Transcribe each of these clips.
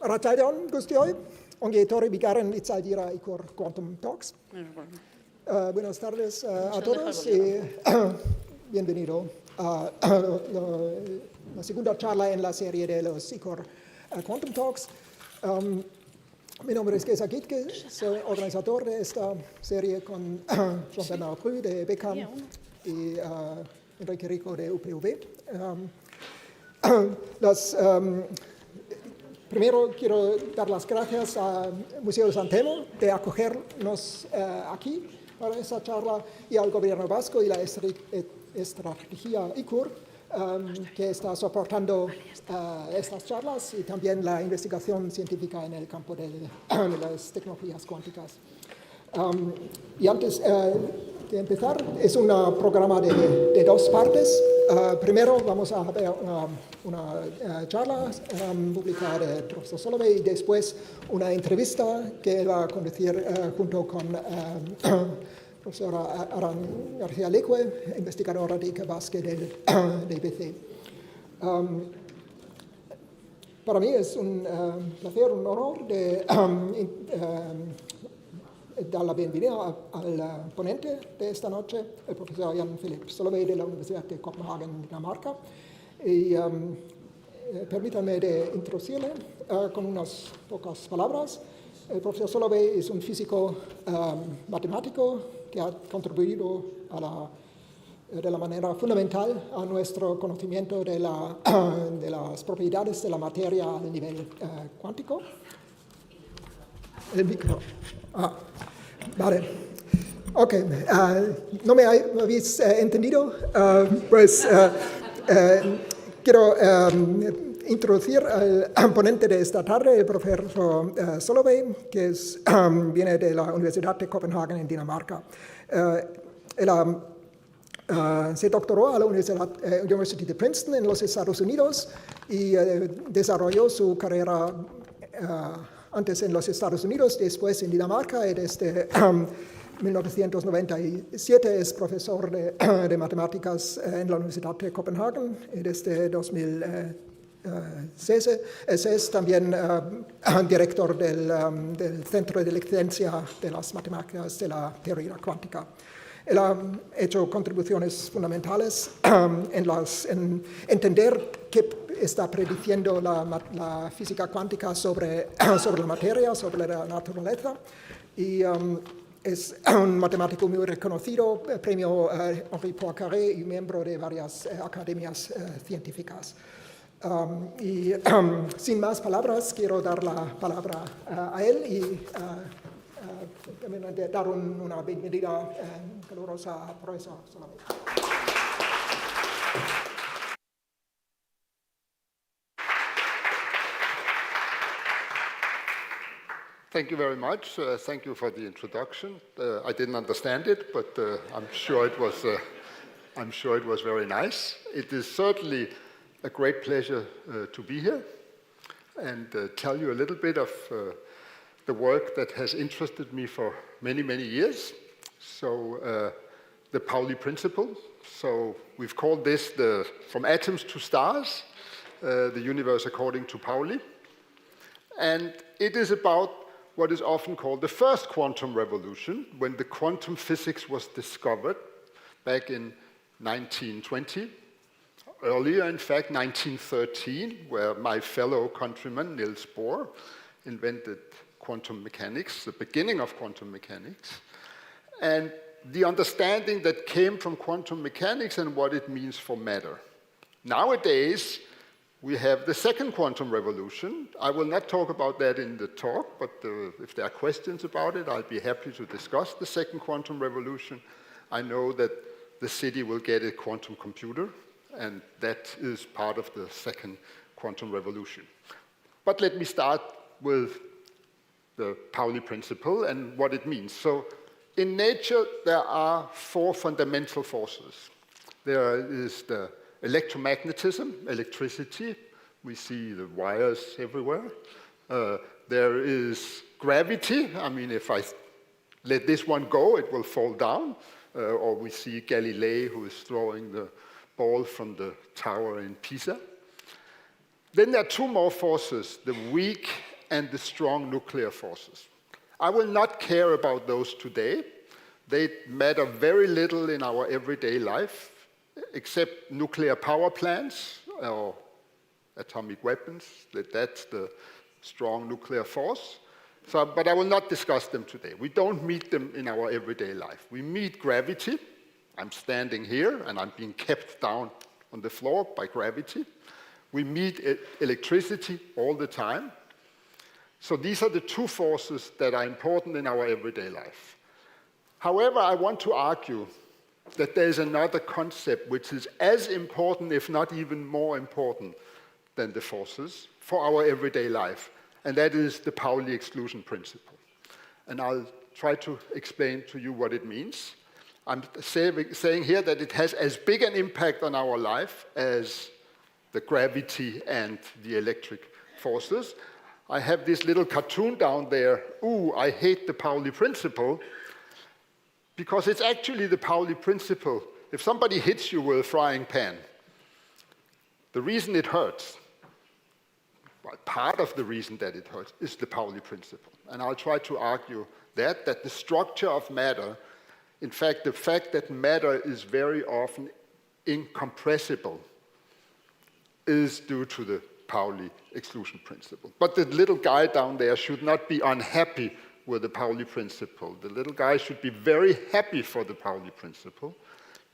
Arratsaldeon guztioi, ongi etorri bigarren hitzaldira ikur Quantum Talks. Buenas tardes a todos y bienvenido a la segunda charla en la serie de los ICOR Quantum Talks. Mi nombre es Gizartearen, soy organizador de esta serie con Jean-Bernard Prü de BECAM y Enrique Rico de UPV. Primero quiero dar las gracias al Museo San Telmo de acogernos aquí para esta charla y al gobierno vasco y la estrategia ICUR que está soportando estas charlas y también la investigación científica en el campo de las tecnologías cuánticas. Y antes de empezar, es un programa de dos partes. Primero vamos a ver una charla publicada del profesor Solovej y después una entrevista que él va a conducir junto con profesora Aran, García, Lekue, investigadora de Vasca del IBC. Para mí es un placer, un honor de dar la bienvenida al ponente de esta noche, el profesor Philip Solovej de la Universidad de Copenhagen, Dinamarca. Y permítanme de introducirle con unas pocas palabras. El profesor Solovej es un físico matemático que ha contribuido de la manera fundamental a nuestro conocimiento de las propiedades de la materia a nivel cuántico. El micro. Vale. Ok. ¿No me habéis entendido? Pues quiero introducir al ponente de esta tarde, el profesor Solovej, que viene de la Universidad de Copenhagen en Dinamarca. Él se doctoró a la University de Princeton en los Estados Unidos y desarrolló su carrera antes en los Estados Unidos, después en Dinamarca, y desde 1997 es profesor de matemáticas en la Universidad de Copenhagen y desde 2006 es también director del Centro de Excelencia de las Matemáticas de la Teoría Cuántica. Él ha hecho contribuciones fundamentales en entender qué está prediciendo la física cuántica sobre la materia, sobre la naturaleza, y es un matemático muy reconocido, premio Henri Poincaré y miembro de varias academias científicas. Y sin más palabras, quiero dar la palabra a él y dar una bienvenida calurosa a profesor Solovej. Thank you very much. Thank you for the introduction. I didn't understand it, but I'm sure it was very nice. It is certainly a great pleasure to be here and tell you a little bit of the work that has interested me for many, many years. So the Pauli principle. So we've called this From Atoms to Stars, the universe according to Pauli. And it is about what is often called the first quantum revolution, when the quantum physics was discovered back in 1920. Earlier, in fact, 1913, where my fellow countryman, Niels Bohr, invented quantum mechanics, the beginning of quantum mechanics, and the understanding that came from quantum mechanics and what it means for matter. Nowadays, we have the second quantum revolution. I will not talk about that in the talk, but if there are questions about it, I'll be happy to discuss the second quantum revolution. I know that the city will get a quantum computer, and that is part of the second quantum revolution. But let me start with the Pauli principle and what it means. So in nature, there are four fundamental forces. There is the electromagnetism, electricity. We see the wires everywhere. There is gravity. I mean, if I let this one go, it will fall down. Or we see Galilei, who is throwing the ball from the tower in Pisa. Then there are two more forces, the weak and the strong nuclear forces. I will not care about those today. They matter very little in our everyday life, except nuclear power plants or atomic weapons. That's the strong nuclear force. But I will not discuss them today. We don't meet them in our everyday life. We meet gravity. I'm standing here and I'm being kept down on the floor by gravity. We meet electricity all the time. So these are the two forces that are important in our everyday life. However, I want to argue that there is another concept which is as important, if not even more important, than the forces for our everyday life, and that is the Pauli exclusion principle. And I'll try to explain to you what it means. I'm saying here that it has as big an impact on our life as the gravity and the electric forces. I have this little cartoon down there, "Ooh, I hate the Pauli principle," because it's actually the Pauli principle. If somebody hits you with a frying pan, the reason it hurts, well, part of the reason that it hurts, is the Pauli principle. And I'll try to argue that the structure of matter, in fact, the fact that matter is very often incompressible, is due to the Pauli exclusion principle. But the little guy down there should not be unhappy with the Pauli principle. The little guy should be very happy for the Pauli principle,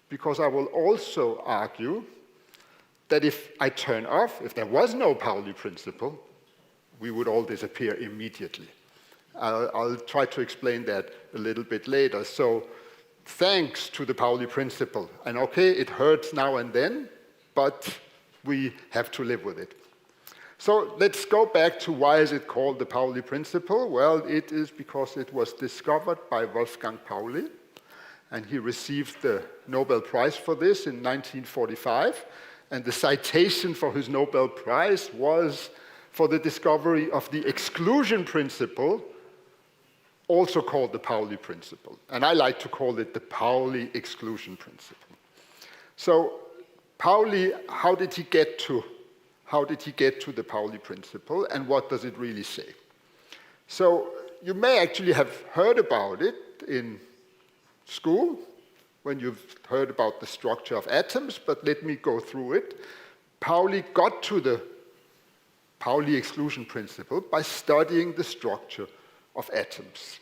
because I will also argue that if I turn off, if there was no Pauli principle, we would all disappear immediately. I'll try to explain that a little bit later. So thanks to the Pauli principle, and okay, it hurts now and then, but we have to live with it. So let's go back to why is it called the Pauli principle? Well, it is because it was discovered by Wolfgang Pauli, and he received the Nobel Prize for this in 1945. And the citation for his Nobel Prize was for the discovery of the exclusion principle, also called the Pauli principle. And I like to call it the Pauli exclusion principle. So Pauli, how did he get to the Pauli principle, and what does it really say? So you may actually have heard about it in school, when you've heard about the structure of atoms, but let me go through it. Pauli got to the Pauli exclusion principle by studying the structure of atoms.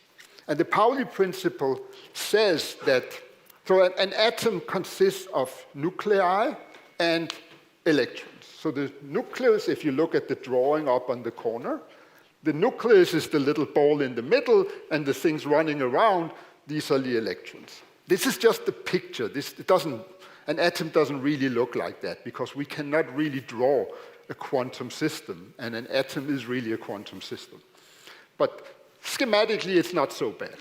And the Pauli principle says that an atom consists of nuclei and electrons. So the nucleus, if you look at the drawing up on the corner, the nucleus is the little ball in the middle, and the things running around, these are the electrons. This is just a picture. An atom doesn't really look like that, because we cannot really draw a quantum system, and an atom is really a quantum system. But schematically, it's not so bad.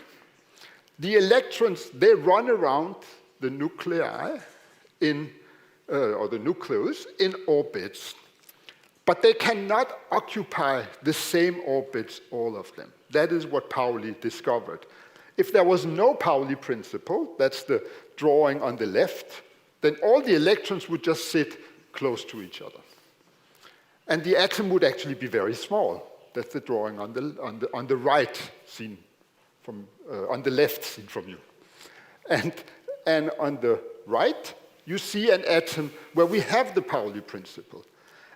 The electrons, they run around the nuclei or the nucleus in orbits, but they cannot occupy the same orbits, all of them. That is what Pauli discovered. If there was no Pauli principle, that's the drawing on the left, then all the electrons would just sit close to each other. And the atom would actually be very small. That's the drawing on the right, seen from on the left, seen from you. And on the right, you see an atom where we have the Pauli principle.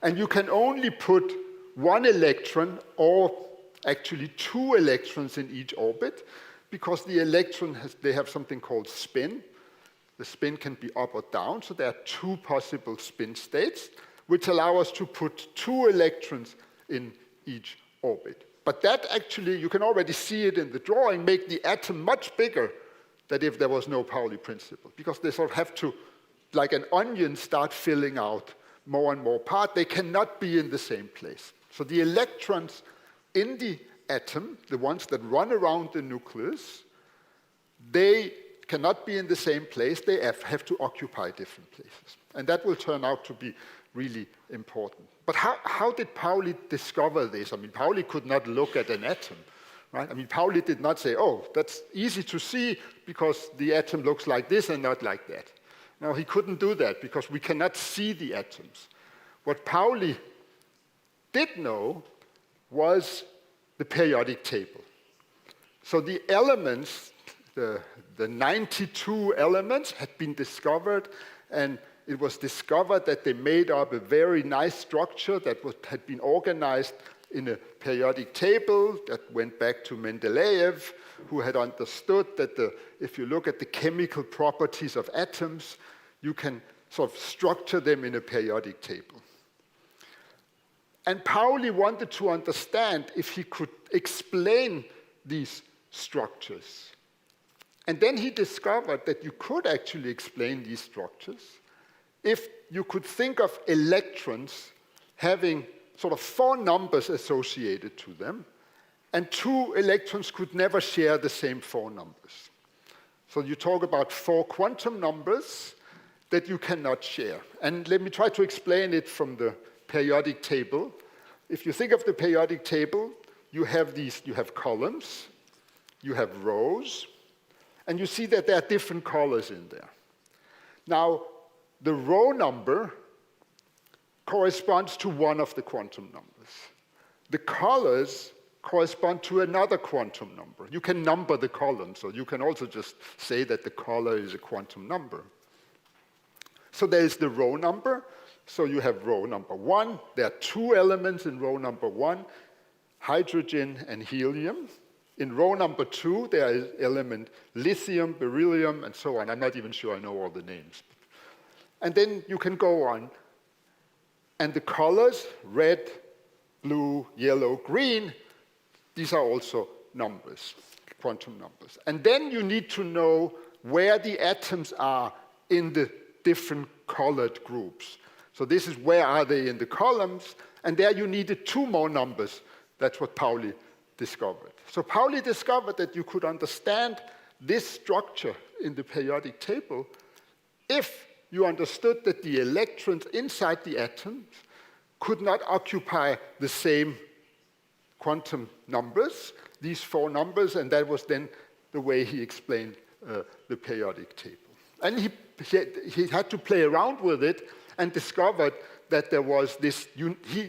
And you can only put one electron, or actually two electrons in each orbit, because the electron they have something called spin. The spin can be up or down, so there are two possible spin states, which allow us to put two electrons in each orbit. But that actually, you can already see it in the drawing, make the atom much bigger than if there was no Pauli principle, because they sort of have to, like an onion, start filling out more and more parts. They cannot be in the same place. So the electrons in the atom, the ones that run around the nucleus, they cannot be in the same place. They have to occupy different places. And that will turn out to be really important. But how did Pauli discover this? I mean, Pauli could not look at an atom, right? I mean, Pauli did not say, oh, that's easy to see because the atom looks like this and not like that. No, he couldn't do that because we cannot see the atoms. What Pauli did know was the periodic table. So the elements, the 92 elements had been discovered, and it was discovered that they made up a very nice structure that had been organized in a periodic table that went back to Mendeleev, who had understood that if you look at the chemical properties of atoms, you can sort of structure them in a periodic table. And Pauli wanted to understand if he could explain these structures. And then he discovered that you could actually explain these structures if you could think of electrons having sort of 4 numbers associated to them, and 2 electrons could never share the same 4 numbers. So you talk about 4 quantum numbers that you cannot share. And let me try to explain it from the periodic table. If you think of the periodic table, you have columns, you have rows, and you see that there are different colors in there. Now, the row number corresponds to one of the quantum numbers. The colors correspond to another quantum number. You can number the columns, so you can also just say that the color is a quantum number. So there is the row number. So you have row number 1. There are 2 elements in row number 1, hydrogen and helium. In row number 2, there is element lithium, beryllium, and so on. I'm not even sure I know all the names. And then you can go on. And the colors, red, blue, yellow, green, these are also numbers, quantum numbers. And then you need to know where the atoms are in the different colored groups. So this is where are they in the columns, and there you needed 2 more numbers. That's what Pauli discovered. So Pauli discovered that you could understand this structure in the periodic table if you understood that the electrons inside the atoms could not occupy the same quantum numbers, these 4 numbers, and that was then the way he explained the periodic table. And he had to play around with it and discovered that there was this,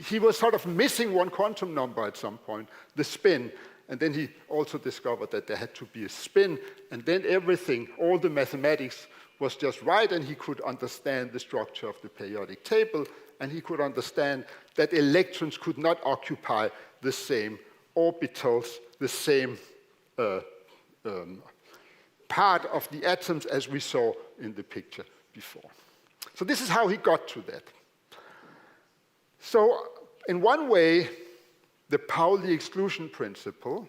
he was sort of missing one quantum number at some point, the spin, and then he also discovered that there had to be a spin, and then everything, all the mathematics was just right, and he could understand the structure of the periodic table, and he could understand that electrons could not occupy the same orbitals, the same part of the atoms as we saw in the picture before. So this is how he got to that. So in one way, the Pauli exclusion principle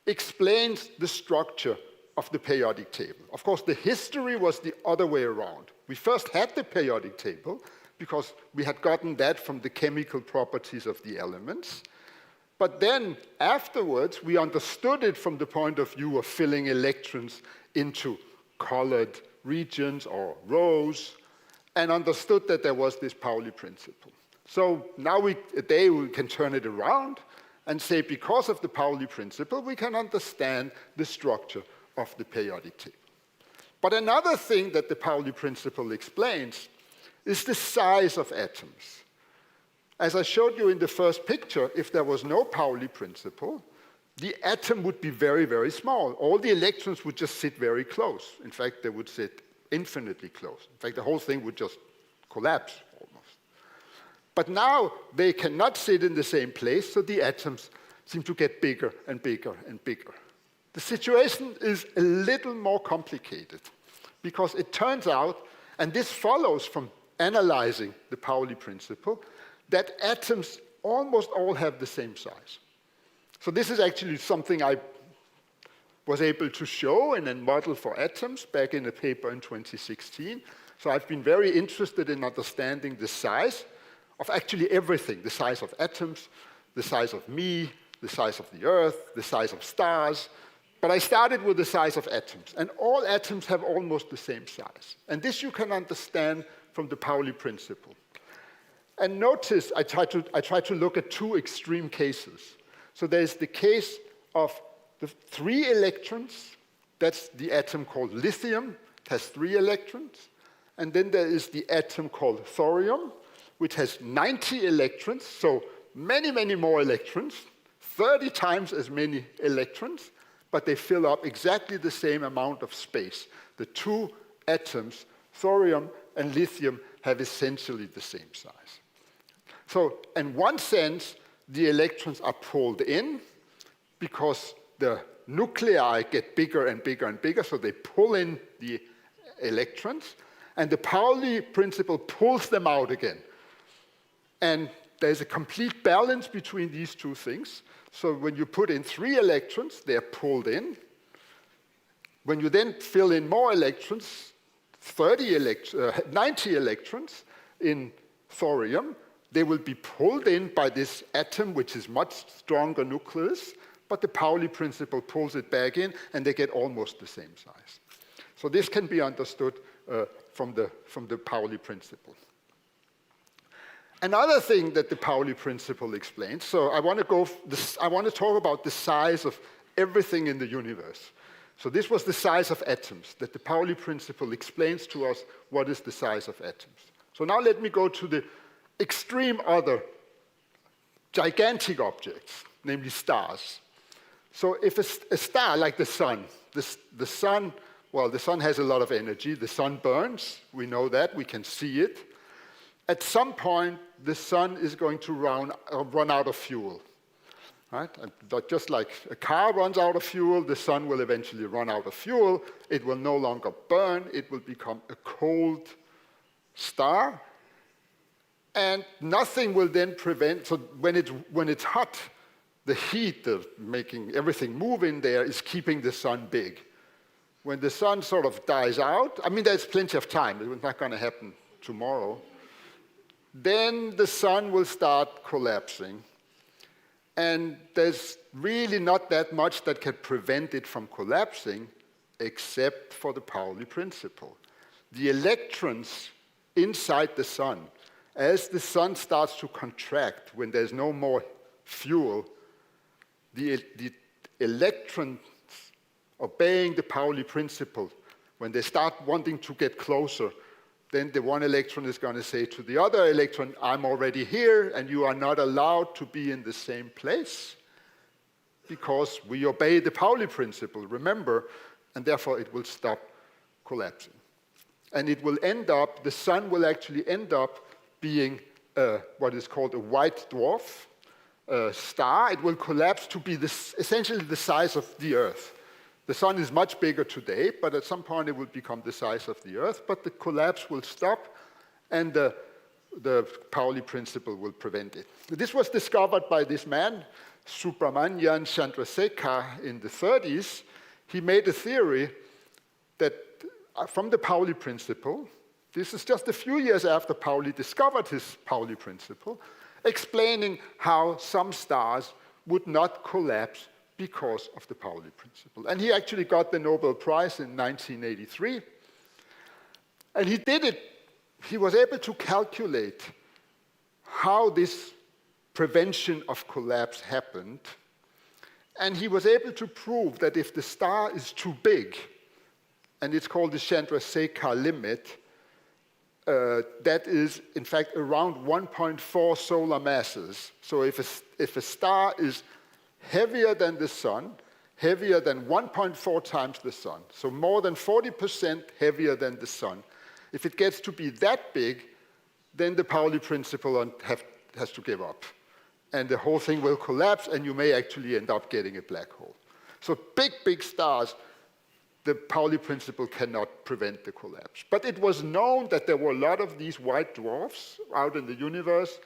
explains the structure of the periodic table. Of course, the history was the other way around. We first had the periodic table because we had gotten that from the chemical properties of the elements. But then afterwards, we understood it from the point of view of filling electrons into colored regions or rows, and understood that there was this Pauli principle. So now we can turn it around and say, because of the Pauli principle, we can understand the structure of the periodic table. But another thing that the Pauli principle explains is the size of atoms. As I showed you in the first picture, if there was no Pauli principle, the atom would be very, very small. All the electrons would just sit very close. In fact, they would sit infinitely close. In fact, the whole thing would just collapse almost. But now they cannot sit in the same place, so the atoms seem to get bigger and bigger and bigger. The situation is a little more complicated because it turns out, and this follows from analyzing the Pauli principle, that atoms almost all have the same size. So this is actually something I was able to show in a model for atoms back in a paper in 2016. So I've been very interested in understanding the size of actually everything, the size of atoms, the size of me, the size of the Earth, the size of stars. But I started with the size of atoms, and all atoms have almost the same size. And this you can understand from the Pauli principle. And notice I try to look at 2 extreme cases. So there's the case of the 3 electrons. That's the atom called lithium. It has 3 electrons. And then there is the atom called thorium, which has 90 electrons, so many, many more electrons, 30 times as many electrons, but they fill up exactly the same amount of space. The two atoms, thorium and lithium, have essentially the same size. So in one sense, the electrons are pulled in because the nuclei get bigger and bigger and bigger, so they pull in the electrons, and the Pauli principle pulls them out again. And there's a complete balance between these two things. So when you put in 3 electrons, they're pulled in. When you then fill in more electrons, 90 electrons in thorium, they will be pulled in by this atom, which is much stronger nucleus, but the Pauli principle pulls it back in, and they get almost the same size. So this can be understood from the Pauli principle. Another thing that the Pauli principle explains, so I want to talk about the size of everything in the universe. So this was the size of atoms, that the Pauli principle explains to us what is the size of atoms. So now let me go to the extreme other gigantic objects, namely stars. So if a star like the sun, the sun has a lot of energy. The sun burns, we know that, we can see it. At some point, the sun is going to run out of fuel. Right? And just like a car runs out of fuel, the sun will eventually run out of fuel. It will no longer burn. It will become a cold star. And nothing will then prevent, so when it's hot, the heat of making everything move in there is keeping the sun big. When the sun sort of dies out, I mean, there's plenty of time. It's not going to happen tomorrow. Then the sun will start collapsing. And there's really not that much that can prevent it from collapsing, except for the Pauli principle. The electrons inside the sun, as the sun starts to contract, when there's no more fuel, the electrons obeying the Pauli principle, when they start wanting to get closer, then the one electron is going to say to the other electron, I'm already here, and you are not allowed to be in the same place, because we obey the Pauli principle, remember, and therefore it will stop collapsing. And it will end up, the sun will actually end up being what is called a white dwarf star. It will collapse to be essentially the size of the Earth. The sun is much bigger today, but at some point it will become the size of the Earth, but the collapse will stop, and the Pauli principle will prevent it. This was discovered by this man, Subramanian Chandrasekhar, in the 30s. He made a theory that from the Pauli principle, this is just a few years after Pauli discovered his Pauli principle, explaining how some stars would not collapse because of the Pauli principle. And he actually got the Nobel Prize in 1983. And he did it, he was able to calculate how this prevention of collapse happened. And he was able to prove that if the star is too big, and it's called the Chandrasekhar limit, that is, in fact, around 1.4 solar masses. So if a star is heavier than the sun, heavier than 1.4 times the sun, so more than 40% heavier than the sun, if it gets to be that big, then the Pauli principle has to give up. And the whole thing will collapse, and you may actually end up getting a black hole. So big stars, the Pauli principle cannot prevent the collapse. But it was known that there were a lot of these white dwarfs out in the universe,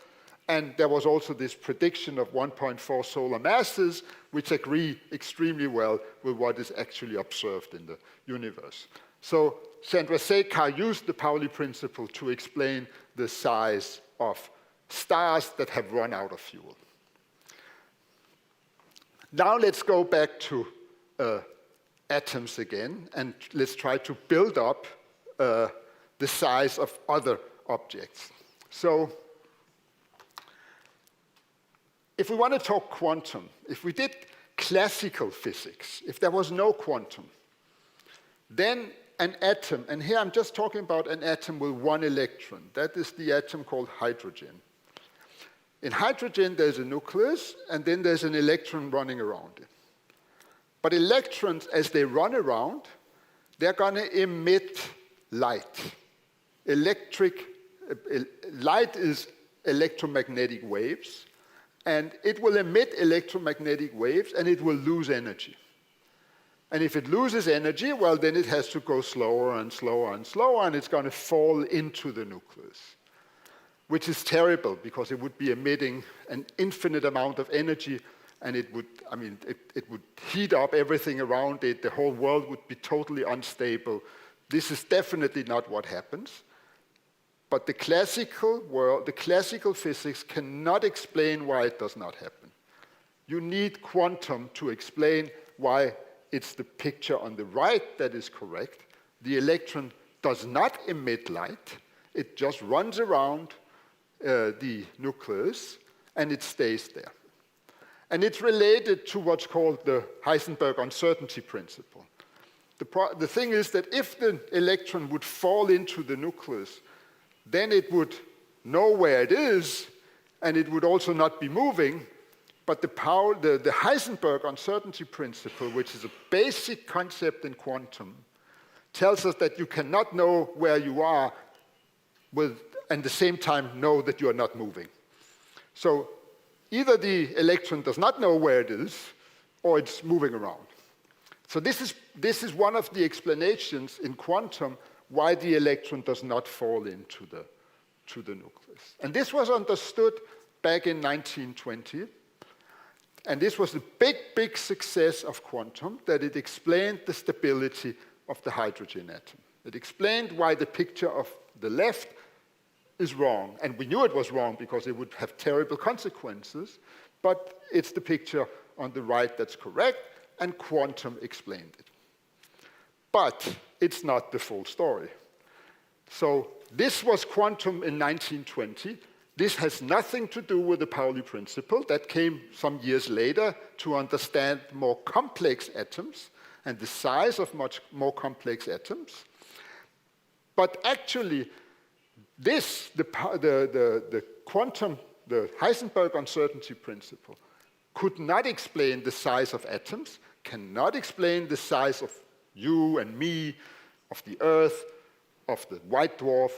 and there was also this prediction of 1.4 solar masses, which agree extremely well with what is actually observed in the universe. So Chandrasekhar used the Pauli principle to explain the size of stars that have run out of fuel. Now let's go back to atoms again, and let's try to build up the size of other objects. So if we want to talk quantum, if we did classical physics, if there was no quantum, then an atom, and here I'm just talking about an atom with one electron, that is the atom called hydrogen. In hydrogen, there's a nucleus, and then there's an electron running around it. But electrons, as they run around, they're going to emit light. Light is electromagnetic waves, and it will emit electromagnetic waves, and it will lose energy. And if it loses energy, well, then it has to go slower and slower and slower, and it's going to fall into the nucleus, which is terrible because it would be emitting an infinite amount of energy, and it would heat up everything around it. The whole world would be totally unstable. This is definitely not what happens. But the classical world, the classical physics cannot explain why it does not happen. You need quantum to explain why it's the picture on the right that is correct. The electron does not emit light. It just runs around the nucleus, and it stays there. And it's related to what's called the Heisenberg uncertainty principle. The thing is that if the electron would fall into the nucleus, then it would know where it is, and it would also not be moving. But the Heisenberg uncertainty principle, which is a basic concept in quantum, tells us that you cannot know where you are and at the same time know that you are not moving. So either the electron does not know where it is, or it's moving around. So this is one of the explanations in quantum why the electron does not fall into the nucleus. And this was understood back in 1920. And this was a big, big success of quantum, that it explained the stability of the hydrogen atom. It explained why the picture of the left is wrong. And we knew it was wrong because it would have terrible consequences, but it's the picture on the right that's correct, and quantum explained it. But it's not the full story. So this was quantum in 1920. This has nothing to do with the Pauli principle. That came some years later to understand more complex atoms and the size of much more complex atoms. But actually, the quantum, the Heisenberg uncertainty principle, could not explain the size of atoms, cannot explain the size of you and me, of the Earth, of the white dwarf.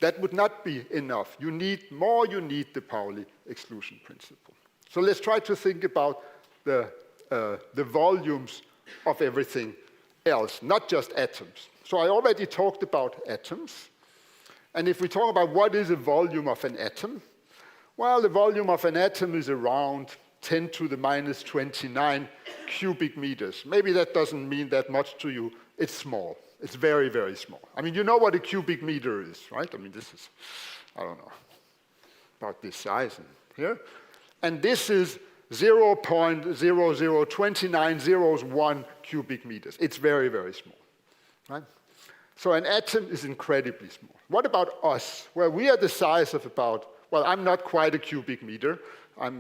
That would not be enough. You need more, you need the Pauli exclusion principle. So let's try to think about the volumes of everything else, not just atoms. So I already talked about atoms. And if we talk about what is a volume of an atom, well, the volume of an atom is around 10 to the minus 29 cubic meters. Maybe that doesn't mean that much to you. It's small. It's very, very small. I mean, you know what a cubic meter is, right? I mean, this is, I don't know, about this size here. And this is 0.0029001 cubic meters. It's very, very small, right? So an atom is incredibly small. What about us? Well, we are the size of about, well, I'm not quite a cubic meter. I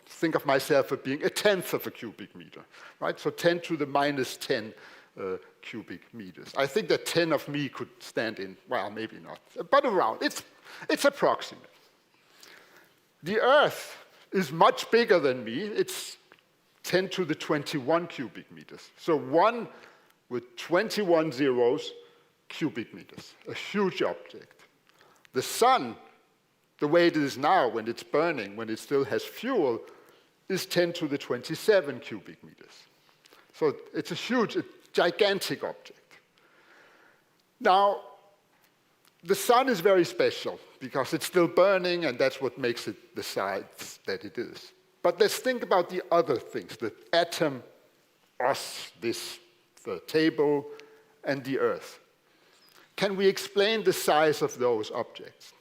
think of myself as being a tenth of a cubic meter, right? So 10 to the minus 10 cubic meters. I think that 10 of me could stand in, well, maybe not, but around. It's approximate. The Earth is much bigger than me. It's 10 to the 21 cubic meters. So 1 with 21 zeros cubic meters, a huge object. The sun, the way it is now when it's burning, when it still has fuel, is 10 to the 27 cubic meters. So it's a gigantic object. Now, the sun is very special because it's still burning, and that's what makes it the size that it is. But let's think about the other things, the atom, us, the table, and the Earth. Can we explain the size of those objects?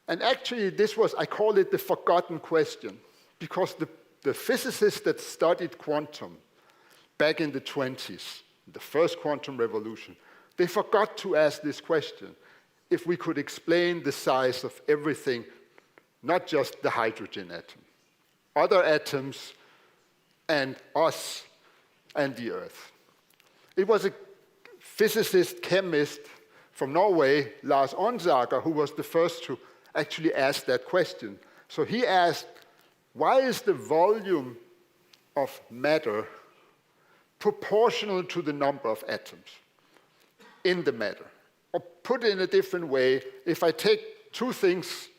And actually, I call it the forgotten question, because the physicists that studied quantum back in the 20s, the first quantum revolution, they forgot to ask this question, if we could explain the size of everything, not just the hydrogen atom, other atoms, and us, and the Earth. It was a physicist, chemist from Norway, Lars Onsager, who was the first to actually ask that question. So he asked, why is the volume of matter proportional to the number of atoms in the matter? Or put it in a different way, if I take two things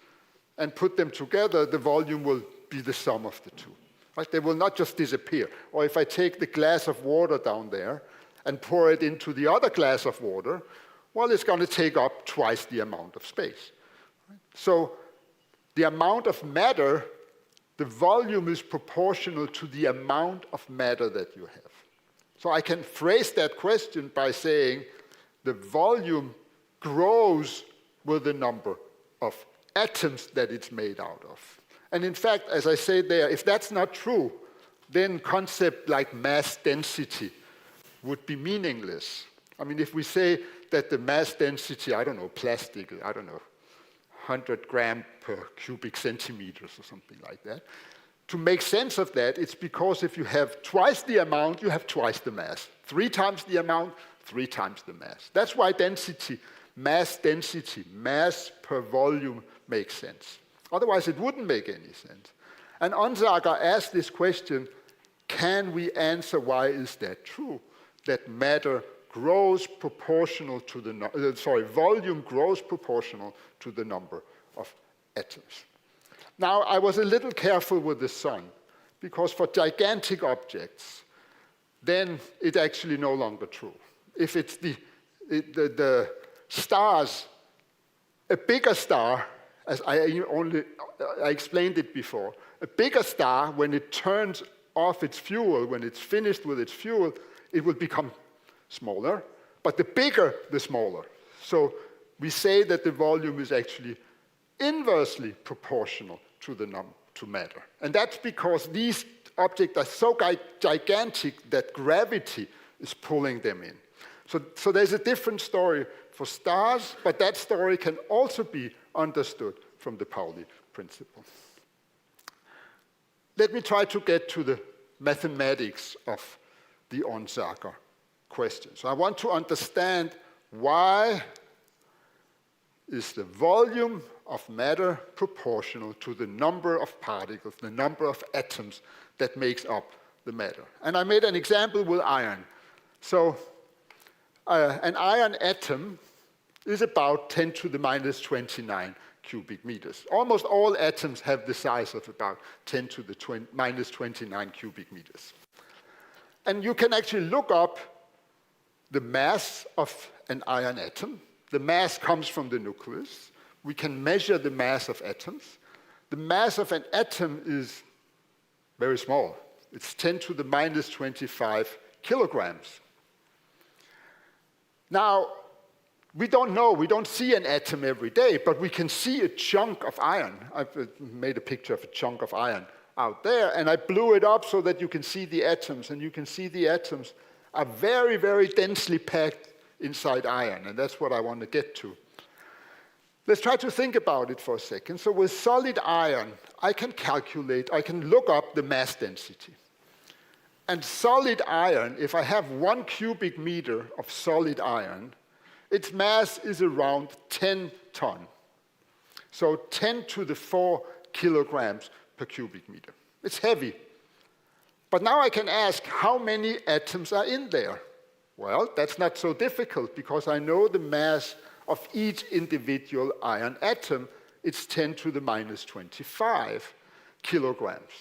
and put them together, the volume will be the sum of the two. Right? They will not just disappear. Or if I take the glass of water down there and pour it into the other glass of water, well, it's going to take up twice the amount of space. Right? So the amount of matter, the volume is proportional to the amount of matter that you have. So I can phrase that question by saying the volume grows with the number of atoms that it's made out of. And in fact, as I say there, if that's not true, then concept like mass density would be meaningless. I mean, if we say that the mass density, I don't know, plastic, 100 gram per cubic centimeters or something like that, to make sense of that, it's because if you have twice the amount, you have twice the mass. 3 times the amount, 3 times the mass. That's why density, mass per volume makes sense. Otherwise, it wouldn't make any sense. And Onsager asked this question, can we answer why is that true? That matter grows proportional to the, volume grows proportional to the number of atoms. Now, I was a little careful with the sun, because for gigantic objects, then it's actually no longer true. If it's the stars, a bigger star, as I explained it before, a bigger star, when it turns off its fuel, when it's finished with its fuel, it will become smaller, but the bigger, the smaller. So we say that the volume is actually inversely proportional to matter. And that's because these objects are so gigantic that gravity is pulling them in. So there's a different story for stars, but that story can also be understood from the Pauli principle. Let me try to get to the mathematics of the Onsager question. So I want to understand why is the volume of matter proportional to the number of particles, the number of atoms that makes up the matter. And I made an example with iron. So an iron atom is about 10 to the minus 29 cubic meters. Almost all atoms have the size of about 10 to the minus 29 cubic meters. And you can actually look up the mass of an iron atom. The mass comes from the nucleus. We can measure the mass of atoms. The mass of an atom is very small. It's 10 to the minus 25 kilograms. Now, we don't know, we don't see an atom every day, but we can see a chunk of iron. I've made a picture of a chunk of iron out there, and I blew it up so that you can see the atoms, and you can see the atoms are very, very densely packed inside iron, and that's what I want to get to. Let's try to think about it for a second. So with solid iron, I can look up the mass density. And solid iron, if I have 1 cubic meter of solid iron, its mass is around 10 ton. So 10 to the 4 kilograms per cubic meter. It's heavy. But now I can ask, how many atoms are in there? Well, that's not so difficult, because I know the mass of each individual iron atom. It's 10 to the minus 25 kilograms.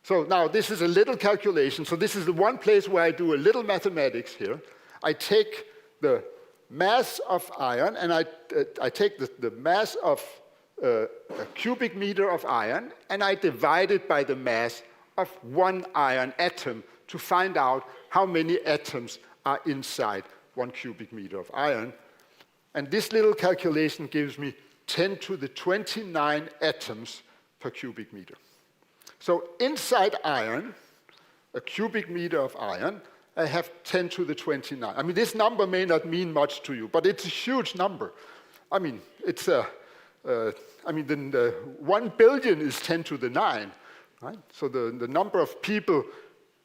So now this is a little calculation. So this is the one place where I do a little mathematics here. I take the mass of iron, and I take the mass of a cubic meter of iron, and I divide it by the mass of 1 iron atom to find out how many atoms are inside 1 cubic meter of iron. And this little calculation gives me 10 to the 29 atoms per cubic meter. So inside iron, a cubic meter of iron, I have 10 to the 29. I mean, this number may not mean much to you, but it's a huge number. I mean, it's the 1 billion is 10 to the 9, right? So the number of people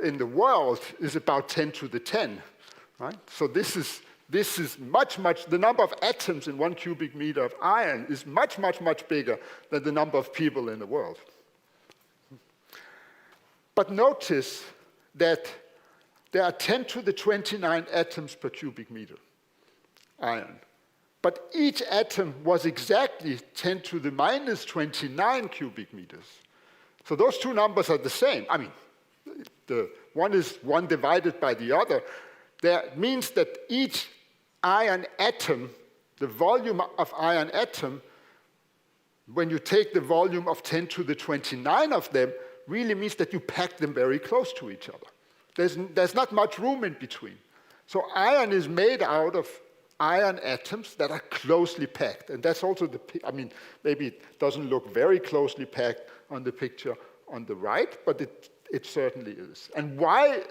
in the world is about 10 to the 10, right? So this is this is the number of atoms in 1 cubic meter of iron is much bigger than the number of people in the world. But notice that there are 10 to the 29 atoms per cubic meter iron. But each atom was exactly 10 to the minus 29 cubic meters. So those two numbers are the same. I mean, the one is 1 divided by the other. That means that each iron atom, the volume of iron atom, when you take the volume of 10 to the 29 of them, really means that you pack them very close to each other. There's not much room in between. So iron is made out of iron atoms that are closely packed. And that's also maybe it doesn't look very closely packed on the picture on the right, but it certainly is. And why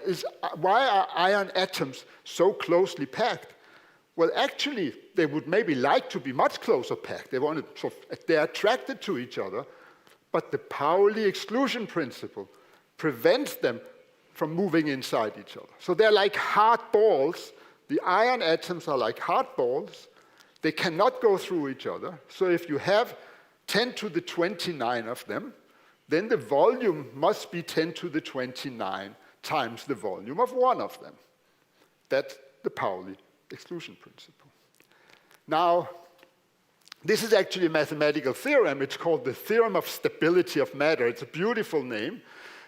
are iron atoms so closely packed? Well, actually, they would maybe like to be much closer packed. They're attracted to each other, but the Pauli exclusion principle prevents them from moving inside each other. So they're like hard balls. The iron atoms are like hard balls. They cannot go through each other. So if you have 10 to the 29 of them, then the volume must be 10 to the 29 times the volume of one of them. That's the Pauli exclusion principle. Now, this is actually a mathematical theorem. It's called the theorem of stability of matter. It's a beautiful name.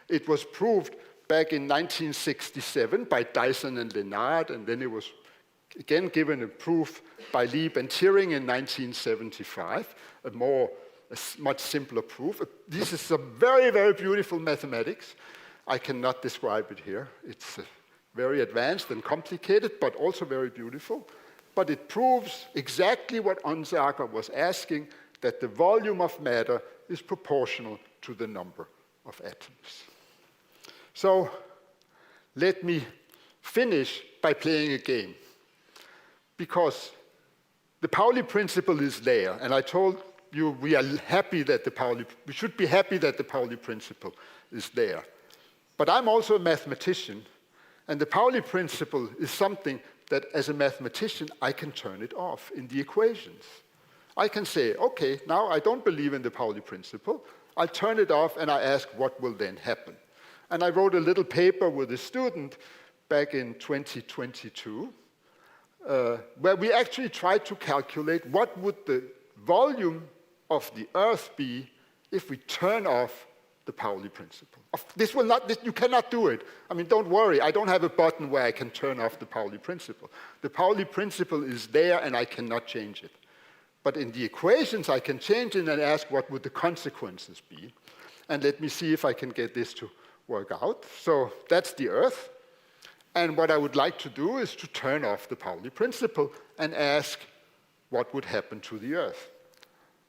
It was proved back in 1967 by Dyson and Lennard, and then it was again given a proof by Lieb and Thiering in 1975, a much simpler proof. This is a very, very beautiful mathematics. I cannot describe it here. It's very advanced and complicated, but also very beautiful. But it proves exactly what Onsager was asking, that the volume of matter is proportional to the number of atoms. So let me finish by playing a game. Because the Pauli principle is there, and I told you we should be happy that the Pauli principle is there. But I'm also a mathematician, and the Pauli principle is something that as a mathematician I can turn it off in the equations. I can say, okay, now I don't believe in the Pauli principle. I'll turn it off and I ask what will then happen. And I wrote a little paper with a student back in 2022 where we actually tried to calculate what would the volume of the Earth be if we turn off the Pauli principle. You cannot do it. I mean, don't worry, I don't have a button where I can turn off the Pauli principle. The Pauli principle is there and I cannot change it. But in the equations, I can change it and ask what would the consequences be. And let me see if I can get this to work out. So that's the Earth. And what I would like to do is to turn off the Pauli principle and ask what would happen to the Earth.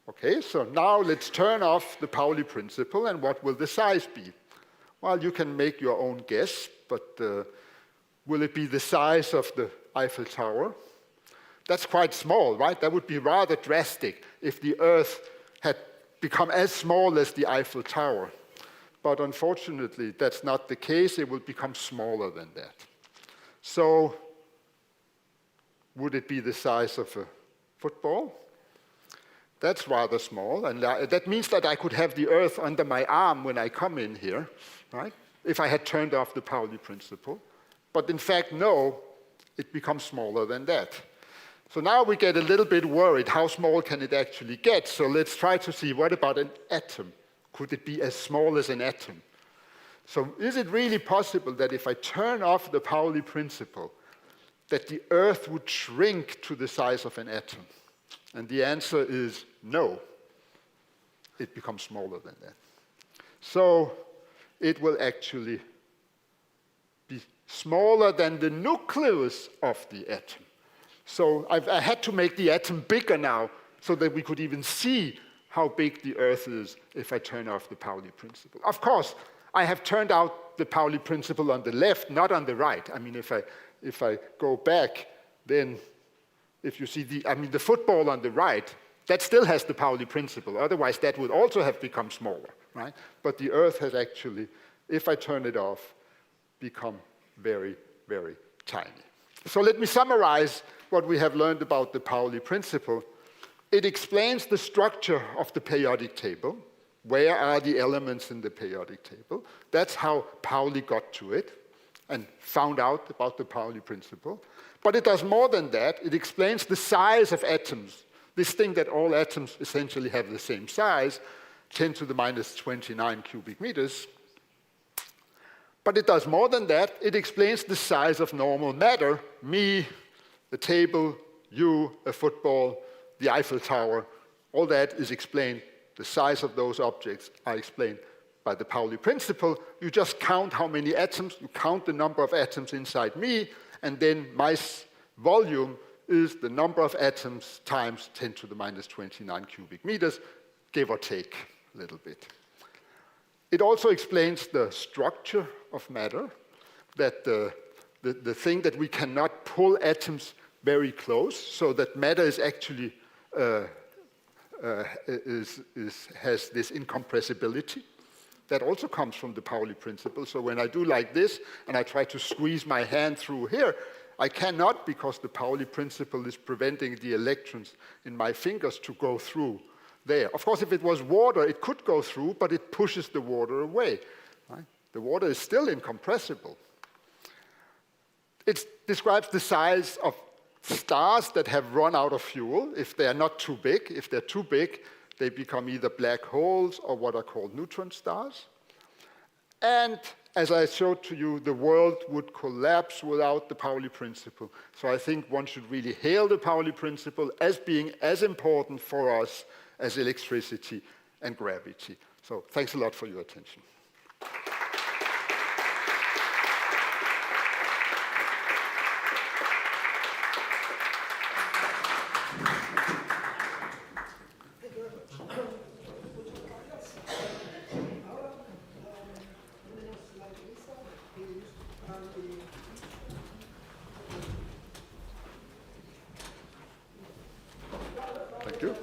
Okay, so now let's turn off the Pauli principle, and what will the size be? Well, you can make your own guess, but will it be the size of the Eiffel Tower? That's quite small, right? That would be rather drastic if the Earth had become as small as the Eiffel Tower. But unfortunately, that's not the case. It will become smaller than that. So, would it be the size of a football? That's rather small, and that means that I could have the Earth under my arm when I come in here, right? If I had turned off the Pauli principle. But in fact, no, it becomes smaller than that. So now we get a little bit worried. How small can it actually get? So let's try to see, what about an atom? Could it be as small as an atom? So is it really possible that if I turn off the Pauli principle, that the Earth would shrink to the size of an atom? And the answer is no. It becomes smaller than that. So it will actually be smaller than the nucleus of the atom. So I had to make the atom bigger now so that we could even see how big the Earth is if I turn off the Pauli principle. Of course, I have turned out the Pauli principle on the left, not on the right. I mean, if I go back, then if you see the football on the right, that still has the Pauli principle. Otherwise, that would also have become smaller, right? But the Earth has actually, if I turn it off, become very, very tiny. So let me summarize what we have learned about the Pauli principle. It explains the structure of the periodic table. Where are the elements in the periodic table? That's how Pauli got to it and found out about the Pauli principle. But it does more than that. It explains the size of atoms, this thing that all atoms essentially have the same size, 10 to the minus 29 cubic meters. But it does more than that. It explains the size of normal matter, me, the table, you, a football, the Eiffel Tower. All that is explained. The size of those objects are explained by the Pauli principle. You just count how many atoms, you count the number of atoms inside me, and then my volume is the number of atoms times 10 to the minus 29 cubic meters, give or take a little bit. It also explains the structure of matter, that the thing that we cannot pull atoms very close, so that matter is actually has this incompressibility. That also comes from the Pauli principle. So when I do like this, and I try to squeeze my hand through here, I cannot, because the Pauli principle is preventing the electrons in my fingers to go through there. Of course, if it was water, it could go through, but it pushes the water away. Right? The water is still incompressible. It describes the size of stars that have run out of fuel. If they are not too big, if they're too big, they become either black holes or what are called neutron stars. And as I showed to you, the world would collapse without the Pauli principle. So I think one should really hail the Pauli principle as being as important for us as electricity and gravity. So thanks a lot for your attention. Thank you.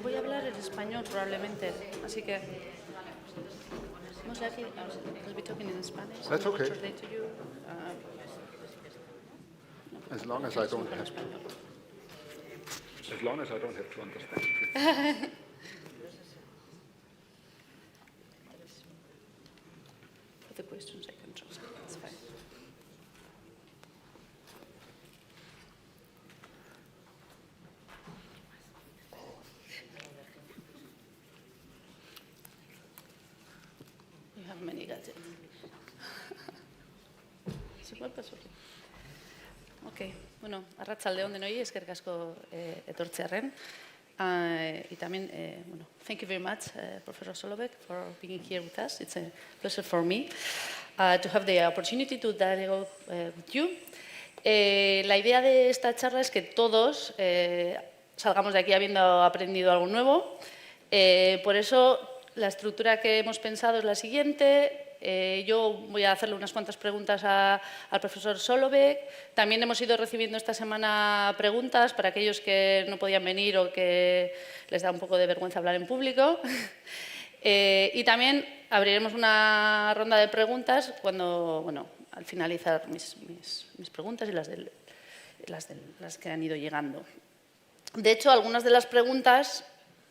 Voy a hablar en español probablemente, así que vamos a decir, I'll be talking in Spanish. That's okay. Translate to you. As long as I don't have to. As long as I don't have to understand. For the questions I can translate, that's fine. You have many gadgets. Igual paso. Ok, bueno, arratsaldeon denoi, eskerrik asko etortzearren. Y también, bueno, thank you very much, Professor Solovej, for being here with us. It's a pleasure for me to have the opportunity to dialogue with you. La idea de esta charla es que todos salgamos de aquí habiendo aprendido algo nuevo. Por eso, la estructura que hemos pensado es la siguiente. Yo voy a hacerle unas cuantas preguntas al profesor Solovej. También hemos ido recibiendo esta semana preguntas para aquellos que no podían venir o que les da un poco de vergüenza hablar en público. Y también abriremos una ronda de preguntas cuando, bueno, al finalizar mis preguntas y las que han ido llegando. De hecho, algunas de las preguntas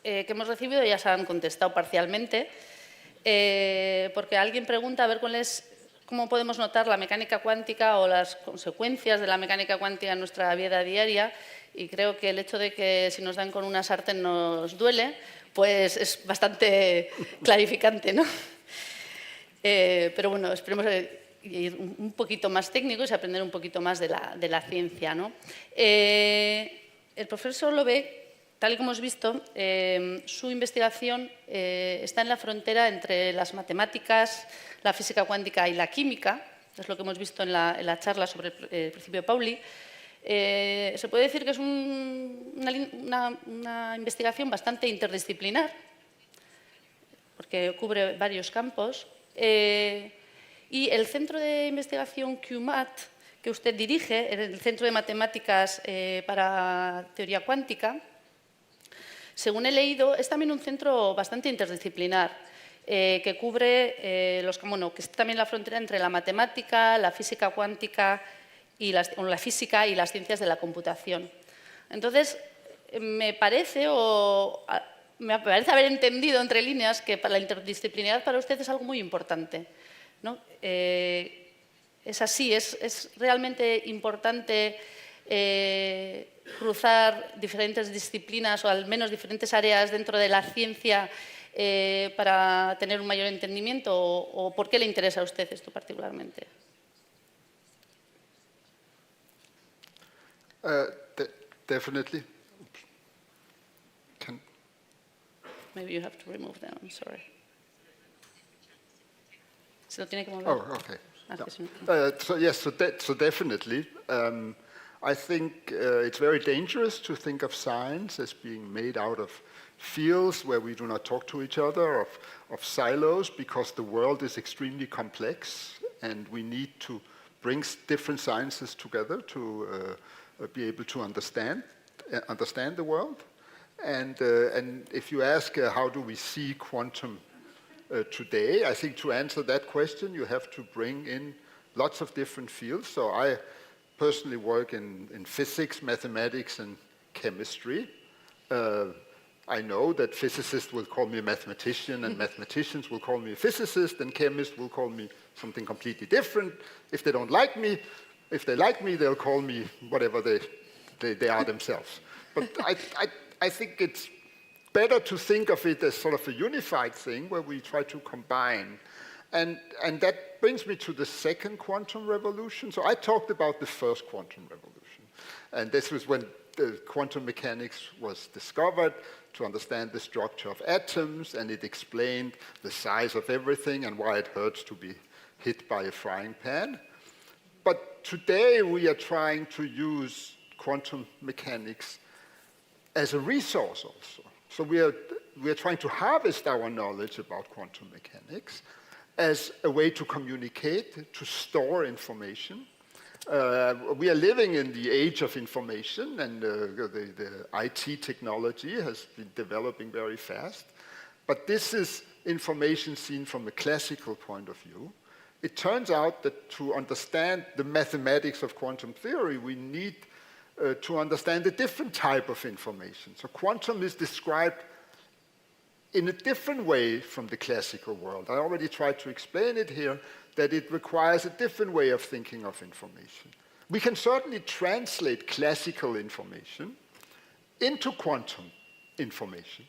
que hemos recibido ya se han contestado parcialmente. Porque alguien pregunta a ver cómo podemos notar la mecánica cuántica o las consecuencias de la mecánica cuántica en nuestra vida diaria, y creo que el hecho de que si nos dan con una sartén nos duele, pues es bastante clarificante, ¿no? Pero bueno, esperemos ir un poquito más técnicos y aprender un poquito más de la ciencia, ¿no? El profesor Solovej, tal y como hemos visto, su investigación está en la frontera entre las matemáticas, la física cuántica y la química. Es lo que hemos visto en la charla sobre el principio de Pauli. Se puede decir que es una investigación bastante interdisciplinar, porque cubre varios campos. Y el centro de investigación QMAT, que usted dirige, el Centro de Matemáticas para Teoría Cuántica, según he leído, es también un centro bastante interdisciplinar. que cubre que es también la frontera entre la matemática, la física cuántica y la física y las ciencias de la computación. Entonces, me parece haber entendido entre líneas que la interdisciplinaridad para usted es algo muy importante, ¿no? Es así, es realmente importante cruzar diferentes disciplinas o al menos diferentes áreas dentro de la ciencia para tener un mayor entendimiento, o ¿por qué le interesa a usted esto particularmente? Definitely. Maybe you have to remove them, I'm sorry. ¿Se lo tiene que mover? Oh, okay. No. So definitely. I think it's very dangerous to think of science as being made out of fields where we do not talk to each other, of silos, because the world is extremely complex and we need to bring different sciences together to be able to understand the world. And if you ask how do we see quantum today, I think to answer that question you have to bring in lots of different fields. So I personally work in physics, mathematics, and chemistry. I know that physicists will call me a mathematician, and mathematicians will call me a physicist, and chemists will call me something completely different. If they don't like me, if they like me, they'll call me whatever they are themselves. But I think it's better to think of it as sort of a unified thing where we try to combine. And that brings me to the second quantum revolution. So I talked about the first quantum revolution. And this was when quantum mechanics was discovered to understand the structure of atoms, and it explained the size of everything and why it hurts to be hit by a frying pan. But today we are trying to use quantum mechanics as a resource also. So we are trying to harvest our knowledge about quantum mechanics as a way to communicate, to store information. We are living in the age of information, and the IT technology has been developing very fast. But this is information seen from a classical point of view. It turns out that to understand the mathematics of quantum theory, we need to understand a different type of information. So quantum is described in a different way from the classical world. I already tried to explain it here, that it requires a different way of thinking of information. We can certainly translate classical information into quantum information.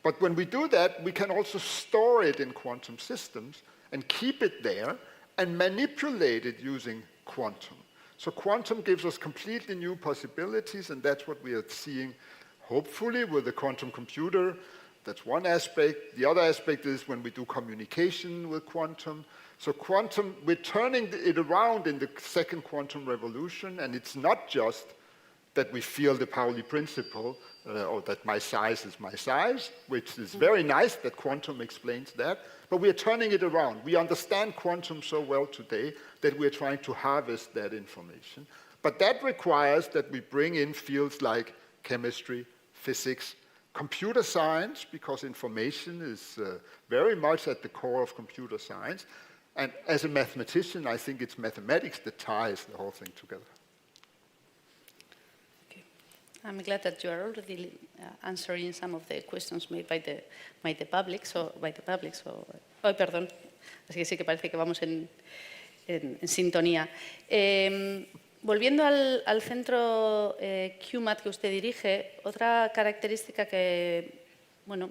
But when we do that, we can also store it in quantum systems and keep it there and manipulate it using quantum. So quantum gives us completely new possibilities, and that's what we are seeing, hopefully, with the quantum computer. That's one aspect. The other aspect is when we do communication with quantum. So quantum, we're turning it around in the second quantum revolution, and it's not just that we feel the Pauli principle, or that my size is my size, which is very nice that quantum explains that, but we are turning it around. We understand quantum so well today that we're trying to harvest that information. But that requires that we bring in fields like chemistry, physics, computer science, because information is very much at the core of computer science. And as a mathematician, I think it's mathematics that ties the whole thing together. Okay. I'm glad that you are already answering some of the questions made by the public. Perdón. Así que sí que parece que vamos en sintonía. Volviendo al centro QMAT que usted dirige, otra característica que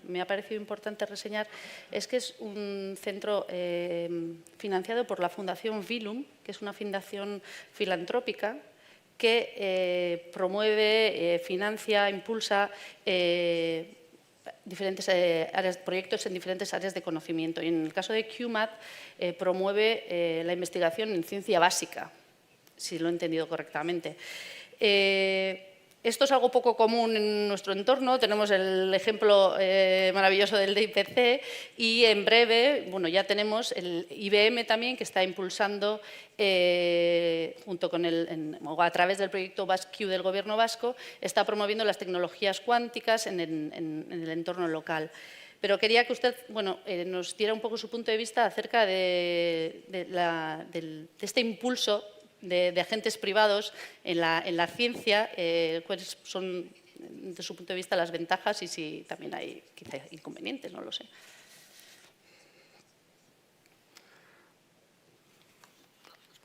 me ha parecido importante reseñar es que es un centro financiado por la Fundación Vilum, que es una fundación filantrópica que promueve, financia, impulsa diferentes proyectos en diferentes áreas de conocimiento. Y en el caso de QMAT promueve la investigación en ciencia básica, si lo he entendido correctamente. Esto es algo poco común en nuestro entorno. Tenemos el ejemplo maravilloso del DIPC y en breve, ya tenemos el IBM también, que está impulsando, junto con a través del proyecto BasQ del Gobierno vasco, está promoviendo las tecnologías cuánticas en el entorno local. pero quería que usted nos diera un poco su punto de vista acerca de este impulso de agentes privados en la ciencia, cuáles son, desde su punto de vista, las ventajas y si también hay quizá inconvenientes, no lo sé.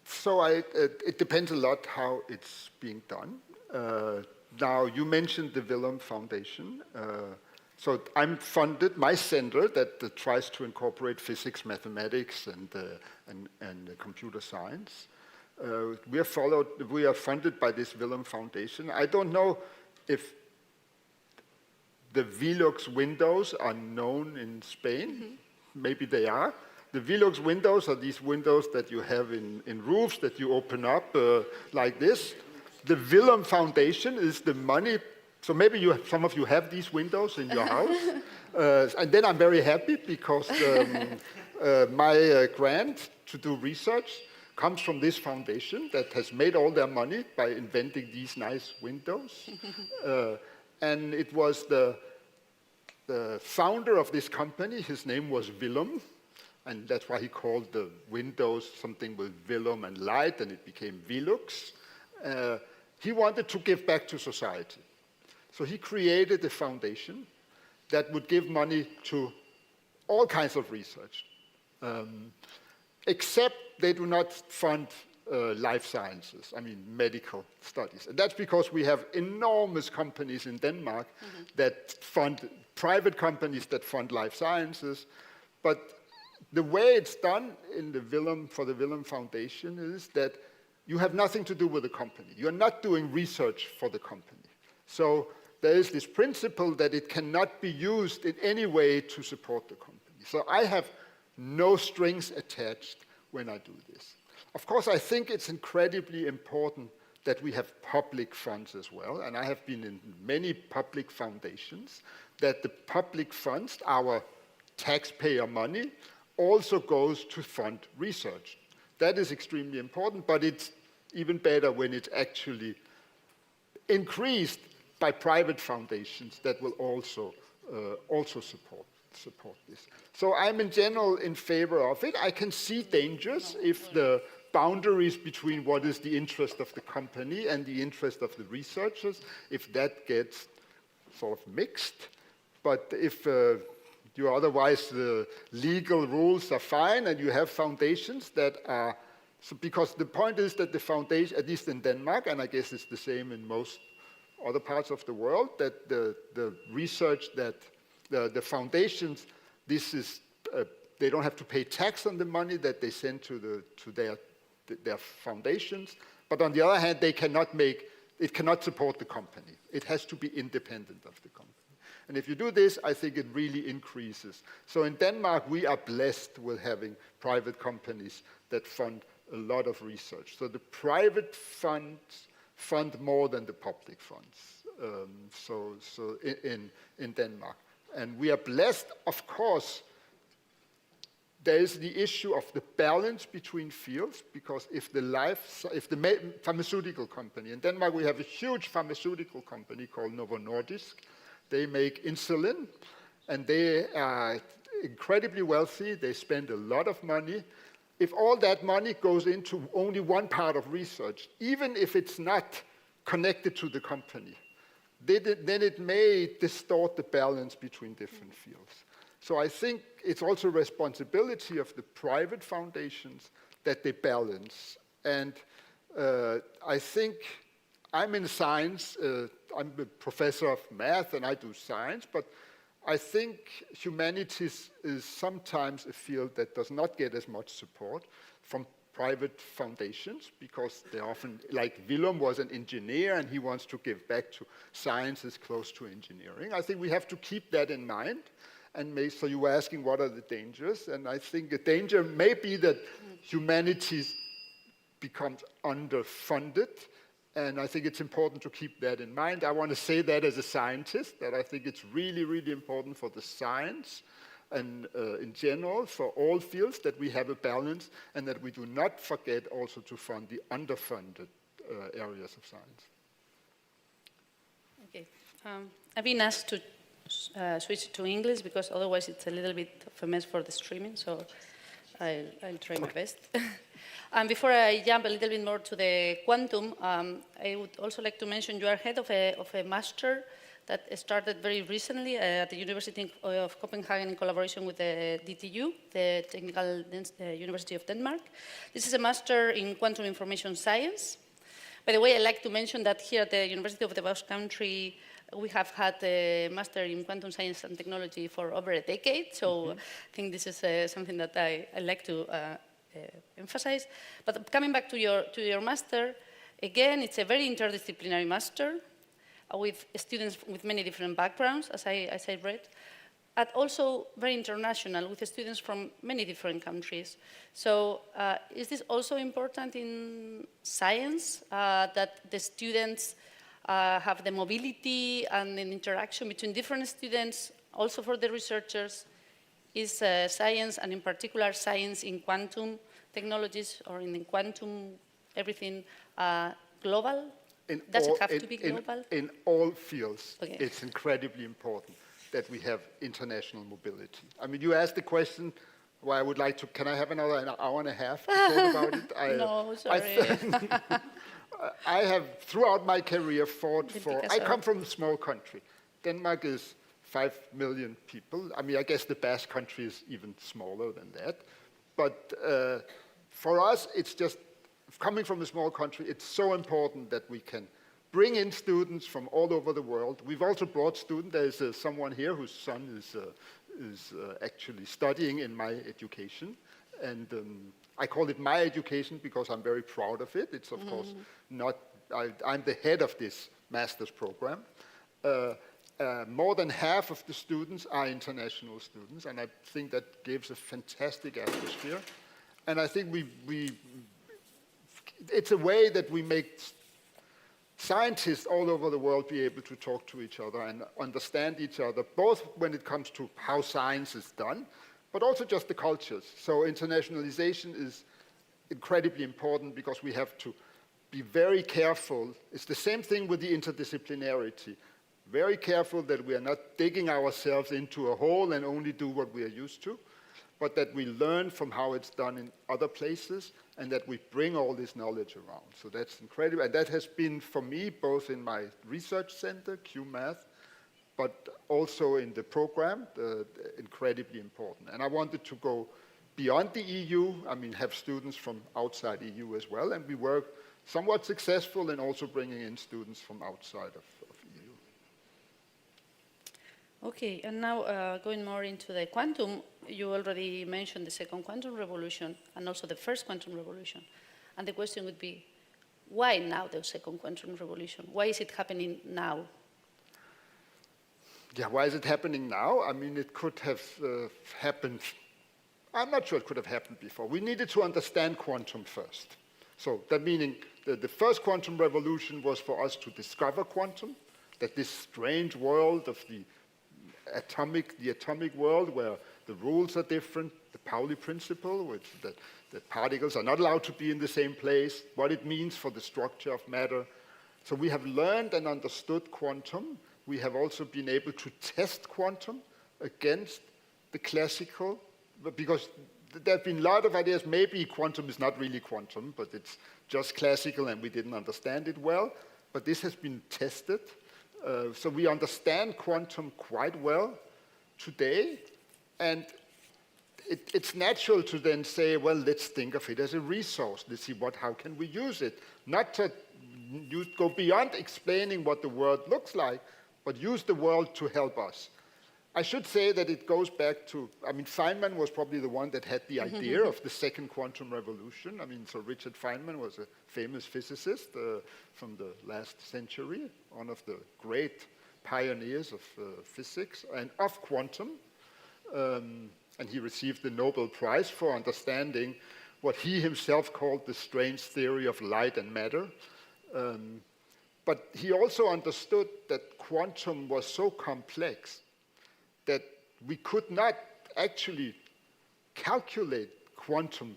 So it depends a lot how it's being done. Now, you mentioned the Willem Foundation. So I'm funded, my center that tries to incorporate physics, mathematics, and computer science. We are funded by this Willem Foundation. I don't know if the Velux windows are known in Spain. Mm-hmm. Maybe they are. The Velux windows are these windows that you have in roofs that you open up like this. The Willem Foundation is the money. So maybe some of you have these windows in your house. And then I'm very happy because my grant to do research comes from this foundation that has made all their money by inventing these nice windows. And it was the founder of this company, his name was Willem, and that's why he called the windows something with Willem and light, and it became Velux. He wanted to give back to society. So he created a foundation that would give money to all kinds of research, except they do not fund life sciences, I mean medical studies. And that's because we have enormous companies in Denmark that fund, private companies that fund life sciences. But the way it's done in the for the Willem Foundation is that you have nothing to do with the company. You're not doing research for the company. So there is this principle that it cannot be used in any way to support the company. So I have no strings attached when I do this. Of course, I think it's incredibly important that we have public funds as well, and I have been in many public foundations, that the public funds, our taxpayer money, also goes to fund research. That is extremely important, but it's even better when it's actually increased by private foundations that will also support this. So I'm in general in favor of it. I can see dangers if the boundaries between what is the interest of the company and the interest of the researchers, if that gets sort of mixed. But if otherwise the legal rules are fine and you have foundations that are, so because the point is that the foundation, at least in Denmark, and I guess it's the same in most other parts of the world, that the research that the foundations, this is, they don't have to pay tax on the money that they send to their foundations. But on the other hand, it cannot support the company. It has to be independent of the company. And if you do this, I think it really increases. So in Denmark, we are blessed with having private companies that fund a lot of research. So the private funds fund more than the public funds. In Denmark. And we are blessed, of course. There is the issue of the balance between fields, because if the pharmaceutical company, in Denmark we have a huge pharmaceutical company called Novo Nordisk. They make insulin, and they are incredibly wealthy. They spend a lot of money. If all that money goes into only one part of research, even if it's not connected to the company, then it may distort the balance between different fields. So I think it's also a responsibility of the private foundations that they balance. And I think I'm in science, I'm a professor of math and I do science, but I think humanities is sometimes a field that does not get as much support from private foundations, because they often, like Willem was an engineer and he wants to give back to science is close to engineering. I think we have to keep that in mind. And so you were asking what are the dangers, and I think a danger may be that humanities becomes underfunded, and I think it's important to keep that in mind. I want to say that as a scientist, that I think it's really, really important for the science and in general for all fields that we have a balance and that we do not forget also to fund the underfunded areas of science. Okay. I've been asked to switch to English because otherwise it's a little bit of a mess for the streaming, so I'll try my best. And before I jump a little bit more to the quantum, I would also like to mention you are head of a master that started very recently at the University of Copenhagen in collaboration with the DTU, the Technical University of Denmark. This is a master in quantum information science. By the way, I'd like to mention that here at the University of the Basque Country, we have had a master in quantum science and technology for over a decade, so I think this is something that I like to emphasize. But coming back to your master, again, it's a very interdisciplinary master with students with many different backgrounds, as I read, but also very international with students from many different countries. So is this also important in science, that the students have the mobility and an interaction between different students, also for the researchers? Is science, and in particular science in quantum technologies or in quantum everything, global? Does it have to be global? In all fields, okay. It's incredibly important that we have international mobility. I mean, you asked the question, why I would like to, can I have another hour and a half to talk about it? No, sorry. I have, throughout my career, fought for, I come from a small country. Denmark is 5 million people. I mean, I guess the Basque country is even smaller than that. But for us, it's just, coming from a small country, it's so important that we can bring in students from all over the world. We've also brought students. There's someone here whose son is actually studying in my education. And I call it my education because I'm very proud of it. It's, of course, not, I'm the head of this master's program. More than half of the students are international students, and I think that gives a fantastic atmosphere. And I think it's a way that we make scientists all over the world be able to talk to each other and understand each other, both when it comes to how science is done, but also just the cultures. So internationalization is incredibly important because we have to be very careful. It's the same thing with the interdisciplinarity. Very careful that we are not digging ourselves into a hole and only do what we are used to, but that we learn from how it's done in other places and that we bring all this knowledge around. So that's incredible. And that has been, for me, both in my research center, QMath, but also in the program, incredibly important. And I wanted to go beyond the EU, I mean, have students from outside EU as well, and we were somewhat successful in also bringing in students from outside of EU. Okay, and now going more into the quantum, you already mentioned the second quantum revolution and also the first quantum revolution. And the question would be, why now the second quantum revolution? Why is it happening now? Yeah, why is it happening now? I mean, it could have happened, I'm not sure it could have happened before. We needed to understand quantum first. So that meaning the first quantum revolution was for us to discover quantum, that this strange world of the atomic world where the rules are different, the Pauli principle, which that particles are not allowed to be in the same place, what it means for the structure of matter. So we have learned and understood quantum. We have also been able to test quantum against the classical, because there have been a lot of ideas, maybe quantum is not really quantum, but it's just classical and we didn't understand it well. But this has been tested. So we understand quantum quite well today, and it's natural to then say, well, let's think of it as a resource. Let's see how can we use it? Not to go beyond explaining what the world looks like, but use the world to help us. I should say that it goes back to, I mean, Feynman was probably the one that had the idea of the second quantum revolution. I mean, so Richard Feynman was a famous physicist from the last century, one of the great pioneers of physics and of quantum. And he received the Nobel Prize for understanding what he himself called the strange theory of light and matter. But he also understood that quantum was so complex that we could not actually calculate quantum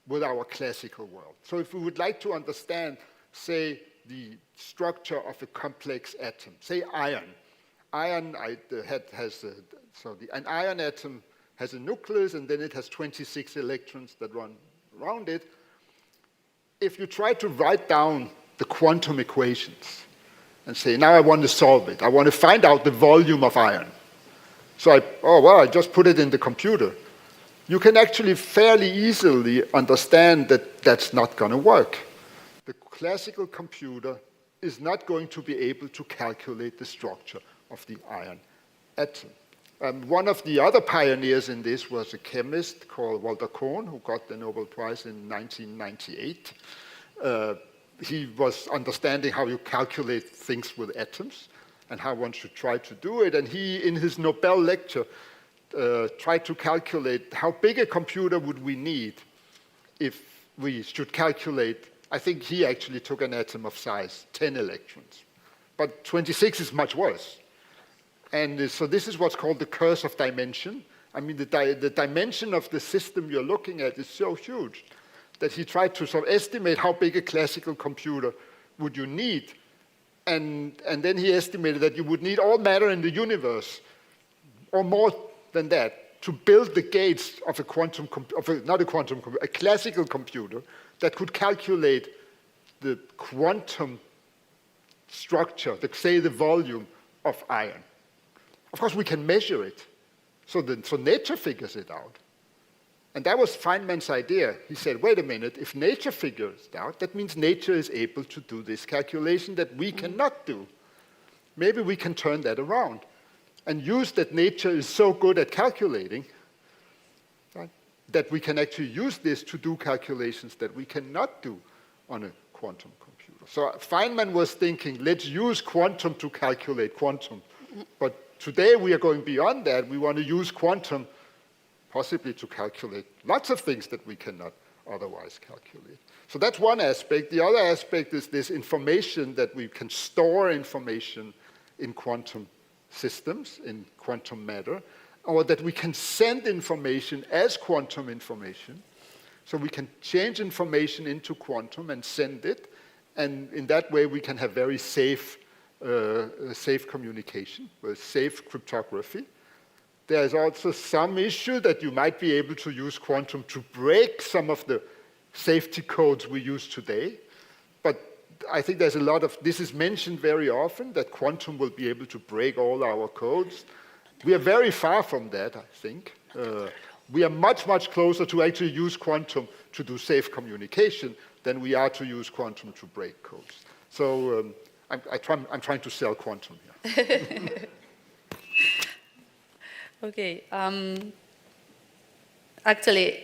with our classical world. So if we would like to understand, say, the structure of a complex atom, say iron. iron an iron atom has a nucleus, and then it has 26 electrons that run around it. If you try to write down the quantum equations and say, now I want to solve it, I want to find out the volume of iron. So I just put it in the computer. You can actually fairly easily understand that that's not going to work. The classical computer is not going to be able to calculate the structure of the iron atom. One of the other pioneers in this was a chemist called Walter Kohn, who got the Nobel Prize in 1998. He was understanding how you calculate things with atoms and how one should try to do it. And he, in his Nobel lecture, tried to calculate how big a computer would we need if we should calculate. I think he actually took an atom of size 10 electrons. But 26 is much worse. And so this is what's called the curse of dimension. I mean, the dimension of the system you're looking at is so huge that he tried to sort of estimate how big a classical computer would you need. And then he estimated that you would need all matter in the universe, or more than that, to build the gates of a classical computer that could calculate the quantum structure, say the volume of iron. Of course, we can measure it. So nature figures it out. And that was Feynman's idea. He said, wait a minute, if nature figures it out, that means nature is able to do this calculation that we cannot do. Maybe we can turn that around and use that nature is so good at calculating, right, that we can actually use this to do calculations that we cannot do on a quantum computer. So Feynman was thinking, let's use quantum to calculate quantum. But today we are going beyond that. We want to use quantum possibly to calculate lots of things that we cannot otherwise calculate. So that's one aspect. The other aspect is this information, that we can store information in quantum systems, in quantum matter, or that we can send information as quantum information. So we can change information into quantum and send it, and in that way we can have very safe communication, with safe cryptography. There's also some issue that you might be able to use quantum to break some of the safety codes we use today. But I think there's a lot of, this is mentioned very often, that quantum will be able to break all our codes. We are very far from that, I think. We are much, much closer to actually use quantum to do safe communication than we are to use quantum to break codes. So I'm trying to sell quantum here. Okay. Actually,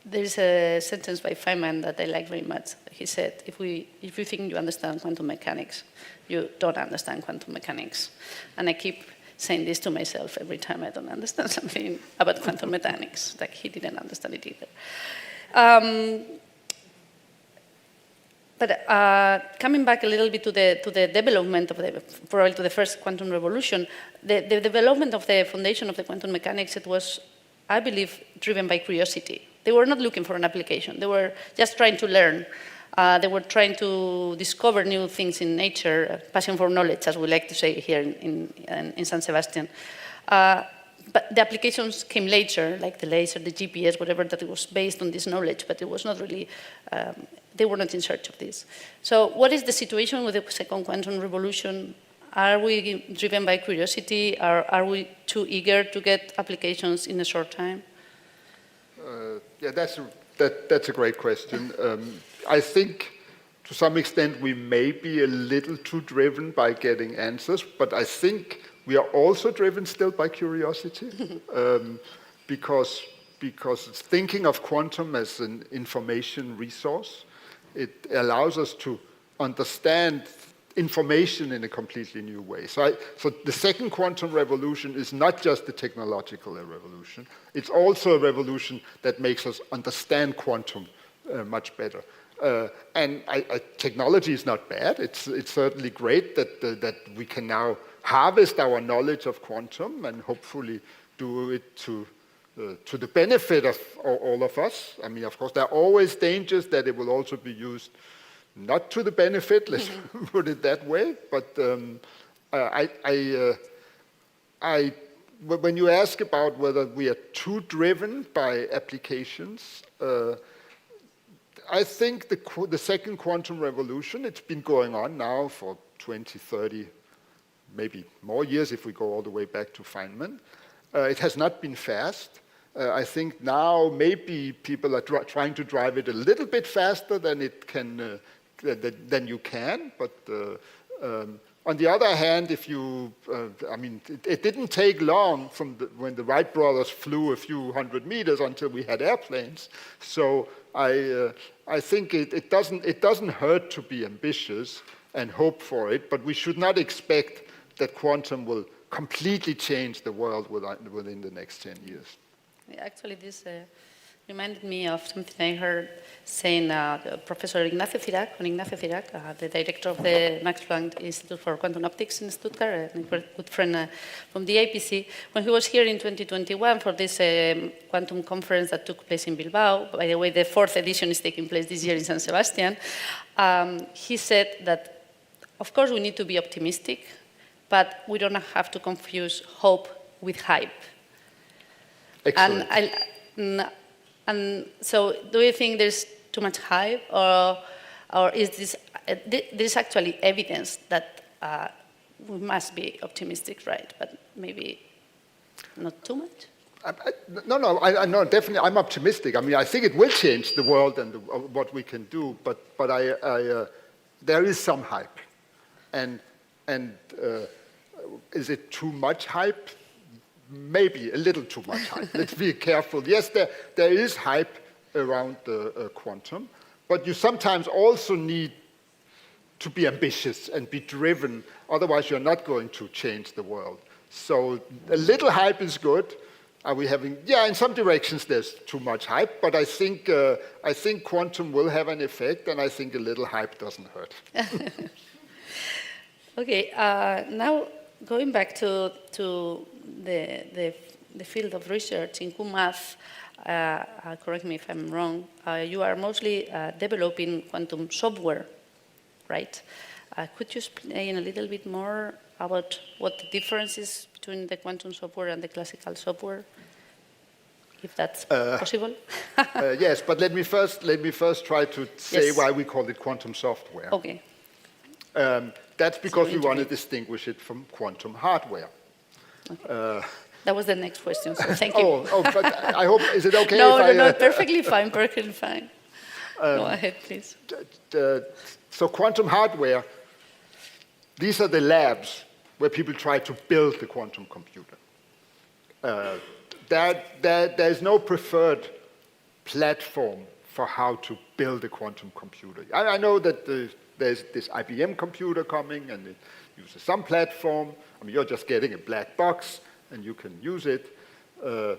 there's a sentence by Feynman that I like very much. He said, if you think you understand quantum mechanics, you don't understand quantum mechanics. And I keep saying this to myself every time I don't understand something about quantum mechanics. Like, he didn't understand it either. But coming back a little bit to the development of probably to the first quantum revolution, the development of the foundation of the quantum mechanics, it was, I believe, driven by curiosity. They were not looking for an application. They were just trying to learn. They were trying to discover new things in nature, passion for knowledge, as we like to say here in San Sebastian. But the applications came later, like the laser, the GPS, whatever, that it was based on this knowledge, but it was not really, they were not in search of this. So what is the situation with the second quantum revolution? Are we driven by curiosity? Are we too eager to get applications in a short time? Yeah, that's a great question. I think to some extent we may be a little too driven by getting answers, but I think we are also driven still by curiosity, because it's thinking of quantum as an information resource. It allows us to understand information in a completely new way. So the second quantum revolution is not just a technological revolution, it's also a revolution that makes us understand quantum much better. And technology is not bad. It's certainly great that we can now harvest our knowledge of quantum and hopefully do it to the benefit of all of us. I mean, of course, there are always dangers that it will also be used not to the benefit, let's put it that way. But when you ask about whether we are too driven by applications, I think the second quantum revolution, it's been going on now for 20, 30, maybe more years if we go all the way back to Feynman. It has not been fast. I think now maybe people are trying to drive it a little bit faster than it can, than you can. But on the other hand, if you, it didn't take long from when the Wright brothers flew a few hundred meters until we had airplanes. So I think it doesn't hurt to be ambitious and hope for it, but we should not expect that quantum will completely change the world within the next 10 years. Actually, this reminded me of something I heard saying Professor Ignacio Cirac, the director of the Max Planck Institute for Quantum Optics in Stuttgart, and a good friend from the APC, when he was here in 2021 for this quantum conference that took place in Bilbao. By the way, the 4th edition is taking place this year in San Sebastian. He said that, of course, we need to be optimistic, but we don't have to confuse hope with hype. Excellent. And so, do you think there's too much hype, or is this? There's actually evidence that we must be optimistic, right? But maybe not too much. No, definitely. I'm optimistic. I mean, I think it will change the world and what we can do. But there is some hype, and is it too much hype? Maybe a little too much hype. Let's be careful. Yes, there is hype around quantum, but you sometimes also need to be ambitious and be driven. Otherwise, you're not going to change the world. So a little hype is good. Are we having? Yeah, in some directions there's too much hype, but I think quantum will have an effect, and I think a little hype doesn't hurt. Okay. Now going back to the field of research in QMath, correct me if I'm wrong, you are mostly developing quantum software, right? Could you explain a little bit more about what the difference is between the quantum software and the classical software, if that's possible? Yes, but let me first try to say why we call it quantum software. Okay. That's because we want to distinguish it from quantum hardware. Okay. That was the next question, so thank you. But I hope, is it okay no, if I... No, perfectly fine. Go ahead, please. So quantum hardware, these are the labs where people try to build the quantum computer. There's no preferred platform for how to build a quantum computer. I know that there's this IBM computer coming, and it uses some platform. I mean, you're just getting a black box, and you can use it. There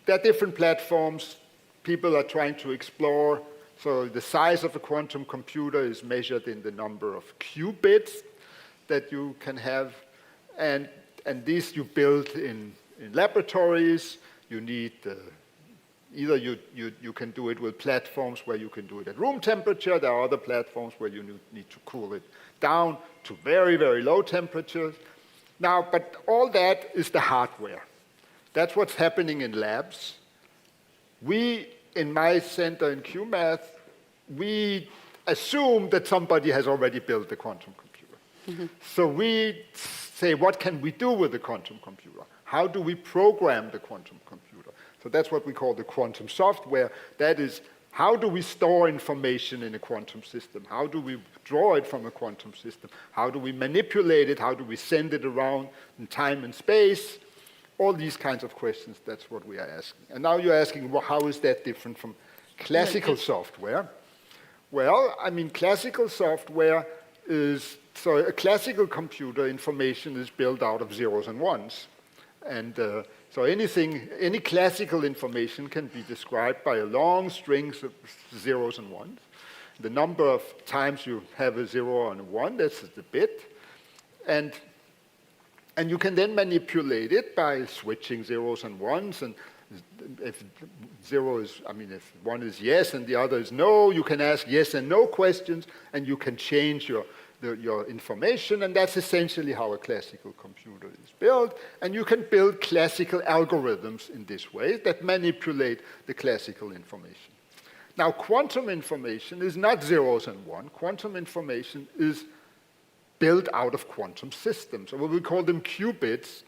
are different platforms people are trying to explore. So the size of a quantum computer is measured in the number of qubits that you can have. And these you build in laboratories. You need, either you can do it with platforms where you can do it at room temperature. There are other platforms where you need to cool it down to very, very low temperatures. Now, but all that is the hardware. That's what's happening in labs. We, in my center in QMath, we assume that somebody has already built the quantum computer. Mm-hmm. So we say, what can we do with the quantum computer? How do we program the quantum computer? So that's what we call the quantum software. That is, how do we store information in a quantum system? How do we draw it from a quantum system? How do we manipulate it? How do we send it around in time and space? All these kinds of questions, that's what we are asking. And now you're asking, well, how is that different from classical software? Well, I mean, classical software is, so a classical computer information is built out of zeros and ones. And so any classical information can be described by a long string of zeros and ones. The number of times you have a 0 and a 1, that's the bit. And you can then manipulate it by switching zeros and ones. And if 0 is, I mean, if 1 is yes and the other is no, you can ask yes and no questions, and you can change your your information, and that's essentially how a classical computer is built. And you can build classical algorithms in this way that manipulate the classical information. Now, quantum information is not zeros and one. Quantum information is built out of quantum systems, or we call them qubits.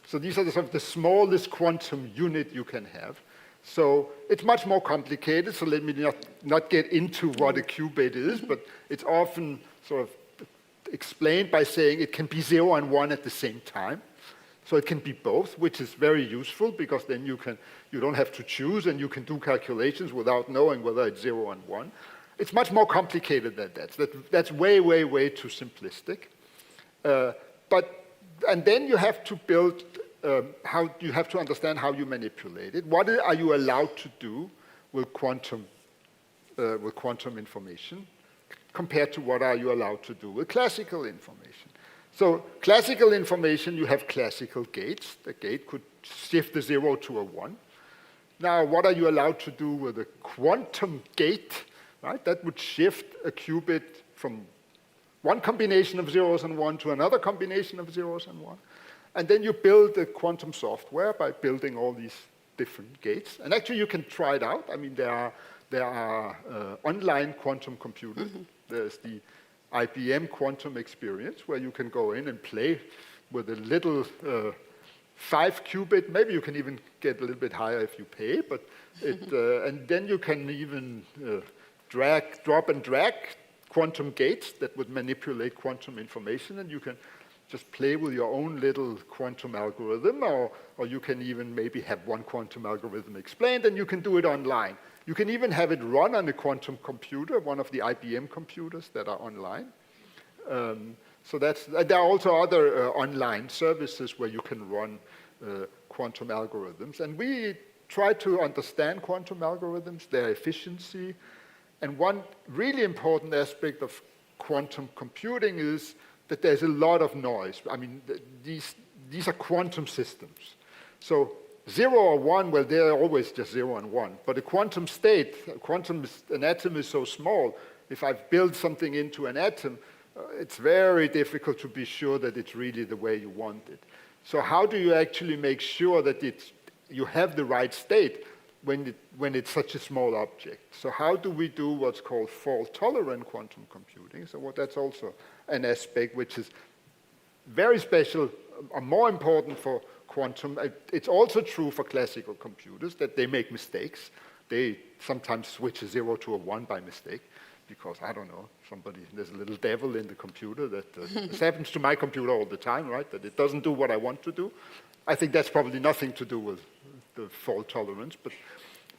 So these are the smallest quantum unit you can have. So it's much more complicated, so let me not get into what a qubit is, but it's often sort of explained by saying it can be 0 and 1 at the same time. So it can be both, which is very useful because then you don't have to choose and you can do calculations without knowing whether it's 0 and 1. It's much more complicated than that. That's way, way, way too simplistic. And then you have to build you have to understand how you manipulate it. What are you allowed to do with quantum information compared to what are you allowed to do with classical information? So classical information, you have classical gates. The gate could shift the 0 to a 1. Now, what are you allowed to do with a quantum gate? Right? That would shift a qubit from one combination of zeros and 1 to another combination of zeros and 1. And then you build the quantum software by building all these different gates. And actually, you can try it out. I mean, there are online quantum computers. Mm-hmm. There's the IBM Quantum Experience, where you can go in and play with a little 5-qubit. Maybe you can even get a little bit higher if you pay. But and then you can even drop and drag quantum gates that would manipulate quantum information, and you can just play with your own little quantum algorithm, or you can even maybe have one quantum algorithm explained, and you can do it online. You can even have it run on a quantum computer, one of the IBM computers that are online. So there are also other online services where you can run quantum algorithms. And we try to understand quantum algorithms, their efficiency. And one really important aspect of quantum computing is that there's a lot of noise. I mean, these are quantum systems. So 0 or 1, well, they're always just 0 and 1. But a quantum state, an atom is so small, if I build something into an atom, it's very difficult to be sure that it's really the way you want it. So how do you actually make sure that you have the right state when it's such a small object? So how do we do what's called fault-tolerant quantum computing? So that's also an aspect which is very special, or more important for quantum. It's also true for classical computers that they make mistakes. They sometimes switch a 0 to a 1 by mistake because, I don't know, there's a little devil in the computer that this happens to my computer all the time, right? That it doesn't do what I want to do. I think that's probably nothing to do with the fault tolerance,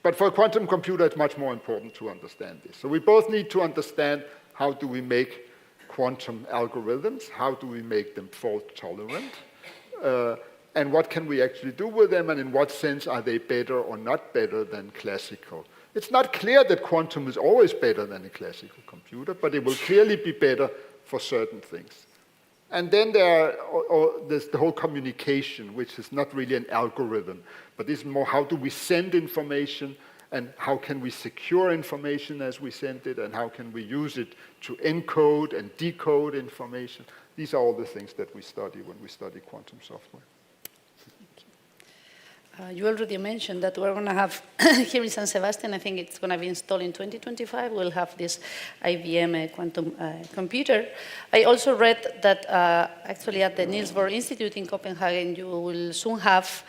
but for a quantum computer, it's much more important to understand this. So we both need to understand how do we make quantum algorithms, how do we make them fault tolerant, and what can we actually do with them, and in what sense are they better or not better than classical? It's not clear that quantum is always better than a classical computer, but it will clearly be better for certain things. And then there's the whole communication, which is not really an algorithm, but is more how do we send information, and how can we secure information as we send it, and how can we use it to encode and decode information. These are all the things that we study when we study quantum software. You already mentioned that we're going to have here in San Sebastian, I think it's going to be installed in 2025, we'll have this IBM quantum computer. I also read that actually at the Niels Bohr Institute in Copenhagen, you will soon have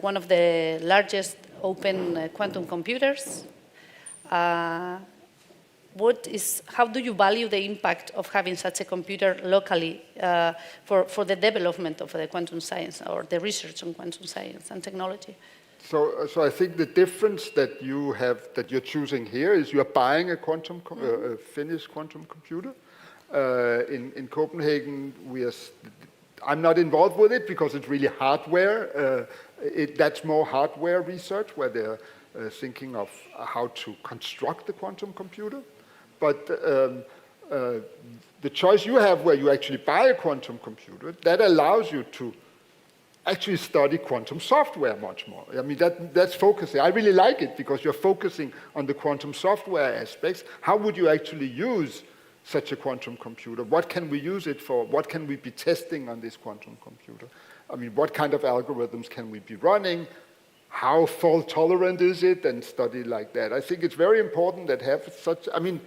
one of the largest open quantum computers. How do you value the impact of having such a computer locally for the development of the quantum science or the research on quantum science and technology? So I think the difference that you're choosing here is you're buying a a finished quantum computer. In Copenhagen, I'm not involved with it because it's really hardware. That's more hardware research where they're thinking of how to construct the quantum computer. But the choice you have where you actually buy a quantum computer, that allows you to actually study quantum software much more. I mean, that's focusing. I really like it because you're focusing on the quantum software aspects. How would you actually use such a quantum computer? What can we use it for? What can we be testing on this quantum computer? I mean, what kind of algorithms can we be running? How fault tolerant is it? And study like that. I think it's very important that have such, I mean,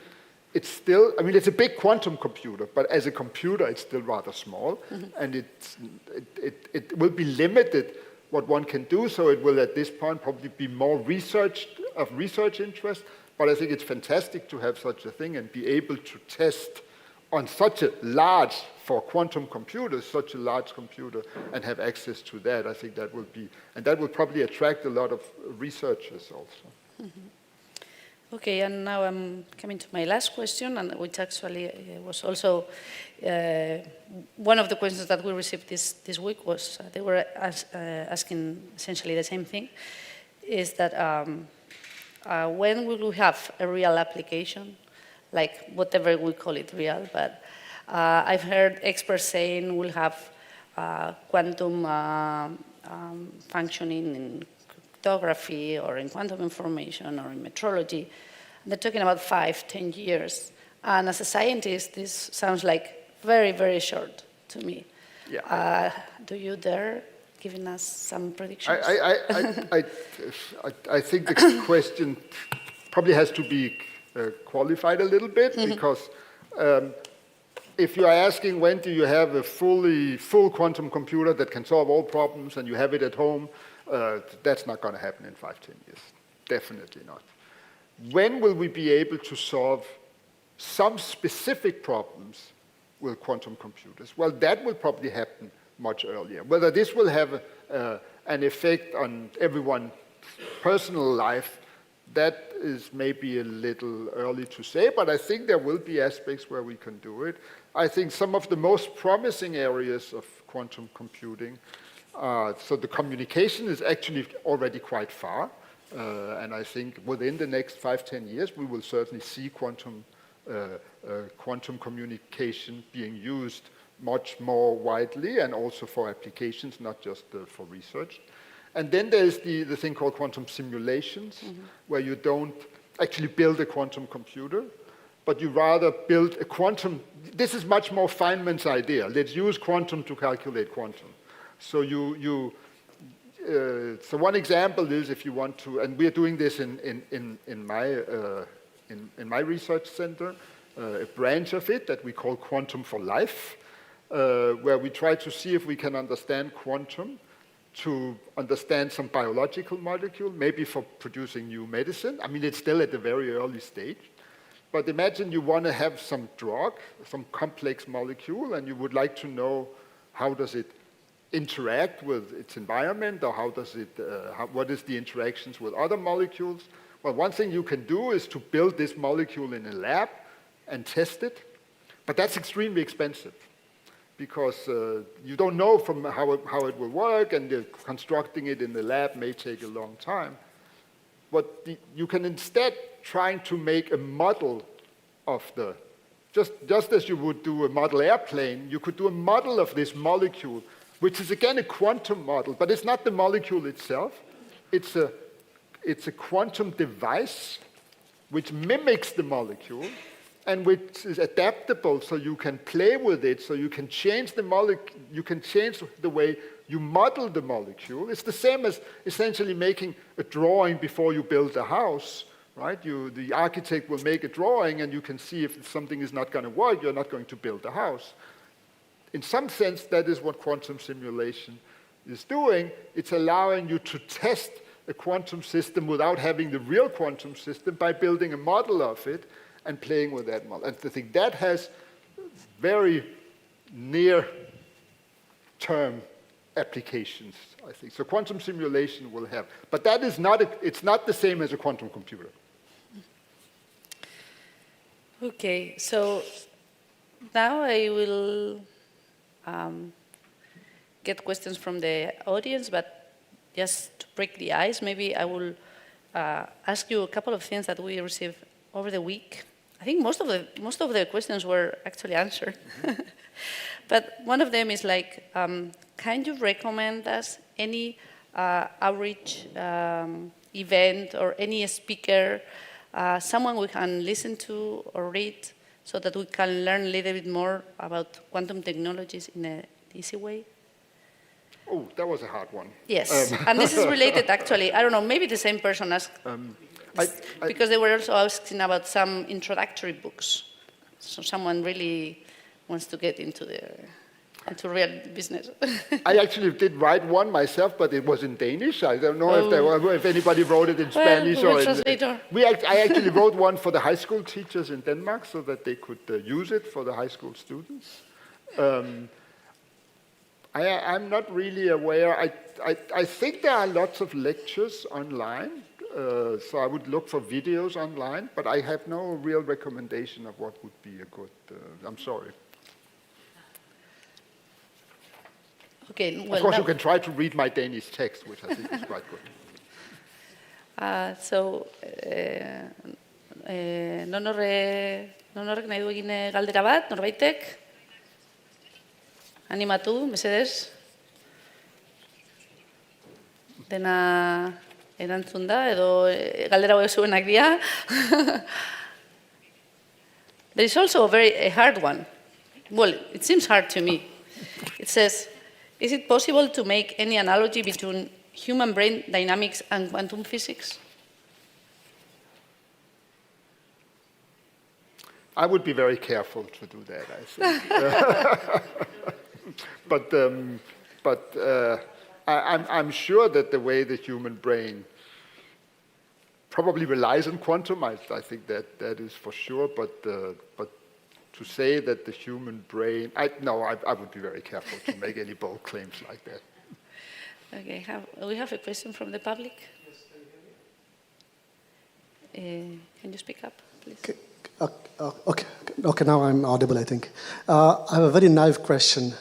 it's a big quantum computer, but as a computer, it's still rather small, and it will be limited what one can do, so it will at this point probably be more research interest, but I think it's fantastic to have such a thing and be able to test on such a large, for quantum computers, such a large computer, and have access to that. I think that will be, and that will probably attract a lot of researchers also. Okay, and now I'm coming to my last question, and which actually was also one of the questions that we received this week was, they were asking essentially the same thing, is that when will we have a real application, like whatever we call it real, but I've heard experts saying we'll have quantum functioning in cryptography or in quantum information or in metrology. They're talking about 5-10 years. And as a scientist, this sounds like very, very short to me. Yeah. Do you dare giving us some predictions? I think the question probably has to be qualified a little bit, because if you are asking when do you have a full quantum computer that can solve all problems and you have it at home, that's not going to happen in 5-10 years. Definitely not. When will we be able to solve some specific problems with quantum computers? Well, that will probably happen much earlier. Whether this will have an effect on everyone's personal life, that is maybe a little early to say, but I think there will be aspects where we can do it. I think some of the most promising areas of quantum computing, so the communication is actually already quite far, and I think within the next 5-10 years we will certainly see quantum communication being used much more widely and also for applications, not just for research. And then there's the thing called quantum simulations, where you don't actually build a quantum computer, but you rather build a quantum. This is much more Feynman's idea. Let's use quantum to calculate quantum. So so one example is if you want to, and we're doing this in my research center, a branch of it that we call Quantum for Life, where we try to see if we can understand quantum to understand some biological molecule, maybe for producing new medicine. I mean, it's still at a very early stage. But imagine you want to have some drug, some complex molecule, and you would like to know how does it interact with its environment, or how does it, what is the interactions with other molecules. Well, one thing you can do is to build this molecule in a lab and test it, but that's extremely expensive, because you don't know from how it will work, and constructing it in the lab may take a long time. But you can instead try to make a model of just as you would do a model airplane, you could do a model of this molecule, which is again a quantum model, but it's not the molecule itself. It's a quantum device which mimics the molecule, and which is adaptable, so you can play with it, so you can change the molecule, you can change the way you model the molecule. It's the same as essentially making a drawing before you build a house, right? The architect will make a drawing, and you can see if something is not going to work, you're not going to build a house. In some sense, that is what quantum simulation is doing. It's allowing you to test a quantum system without having the real quantum system by building a model of it and playing with that model. And I think that has very near-term applications, I think. So quantum simulation will have. But that is it's not the same as a quantum computer. Okay, so now I will get questions from the audience, but just to break the ice, maybe I will ask you a couple of things that we received over the week. I think most of the questions were actually answered. But one of them is like, can you recommend us any outreach event or any speaker, someone we can listen to or read, so that we can learn a little bit more about quantum technologies in an easy way? Oh, that was a hard one. Yes, and this is related actually. I don't know, maybe the same person asked, because they were also asking about some introductory books. So someone really wants to get into real business. I actually did write one myself, but it was in Danish. I don't know if anybody wrote it in Spanish or I actually wrote one for the high school teachers in Denmark so that they could use it for the high school students. I'm not really aware. I think there are lots of lectures online, so I would look for videos online, but I have no real recommendation of what would be a good, I'm sorry. Okay, well, of course, you can try to read my Danish text, which I think is quite good. Nonorek nahi du egin galdera bat, norbaitek? Animatu, mesedez. Dena erantzun da, edo galdera hauek zuenak dira. There is also a hard one. Well, it seems hard to me. It says, is it possible to make any analogy between human brain dynamics and quantum physics? I would be very careful to do that, I think. But I'm sure that the way the human brain probably relies on quantum, I think that is for sure, but to say that the human brain, I would be very careful to make any bold claims like that. Okay, we have a question from the public. Can you speak up, please? Okay, now I'm audible, I think. I have a very naive question.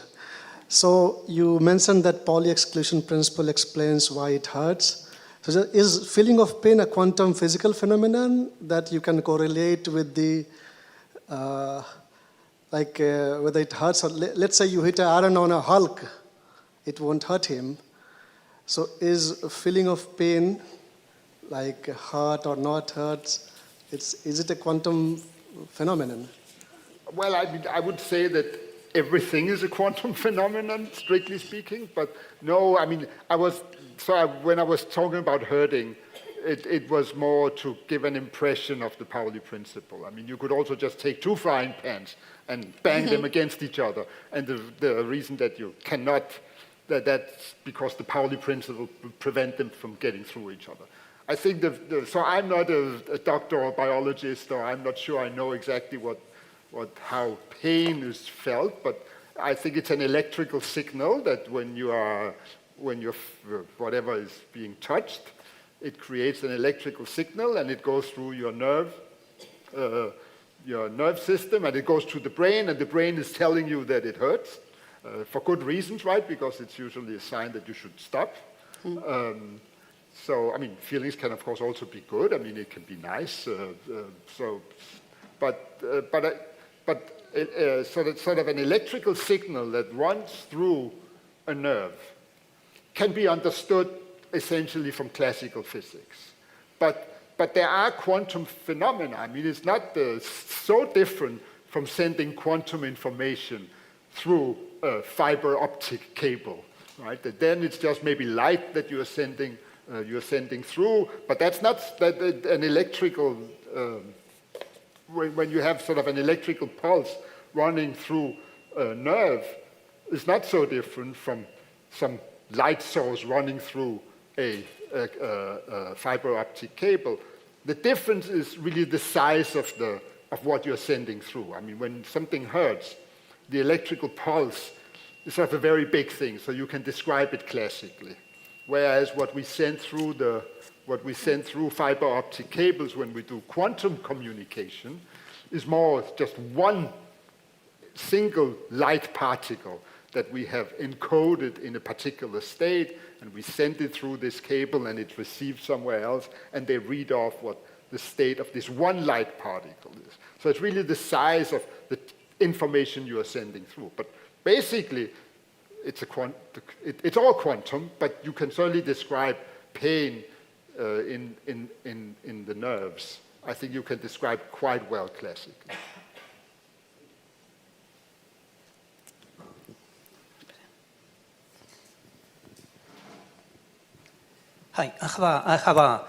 So you mentioned that Pauli exclusion principle explains why it hurts. So is feeling of pain a quantum physical phenomenon that you can correlate with the, whether it hurts or, let's say you hit Aran on a Hulk, it won't hurt him. So is a feeling of pain, like hurt or not hurt, is it a quantum phenomenon? Well, I would say that everything is a quantum phenomenon, strictly speaking, but no, I mean, when I was talking about hurting, it was more to give an impression of the Pauli principle. I mean, you could also just take two frying pans and bang them against each other, and the reason that you cannot, that's because the Pauli principle will prevent them from getting through each other. I think so I'm not a doctor or biologist, or I'm not sure I know exactly how pain is felt, but I think it's an electrical signal that when whatever is being touched, it creates an electrical signal and it goes through your nerve system, and it goes to the brain, and the brain is telling you that it hurts for good reasons, right? Because it's usually a sign that you should stop. So, I mean, feelings can, of course, also be good. I mean, it can be nice. But it's sort of an electrical signal that runs through a nerve can be understood essentially from classical physics. But there are quantum phenomena. I mean, it's not so different from sending quantum information through a fiber optic cable, right? That then it's just maybe light that you're sending through, but that's not an electrical, when you have sort of an electrical pulse running through a nerve, it's not so different from some light source running through a fiber optic cable. The difference is really the size of what you're sending through. I mean, when something hurts, the electrical pulse is sort of a very big thing, so you can describe it classically. Whereas what we send through fiber optic cables when we do quantum communication is more just one single light particle that we have encoded in a particular state, and we send it through this cable and it's received somewhere else, and they read off what the state of this one light particle is. So it's really the size of the information you are sending through. But basically, it's all quantum, but you can certainly describe pain in the nerves. I think you can describe quite well classically. Hi, I have a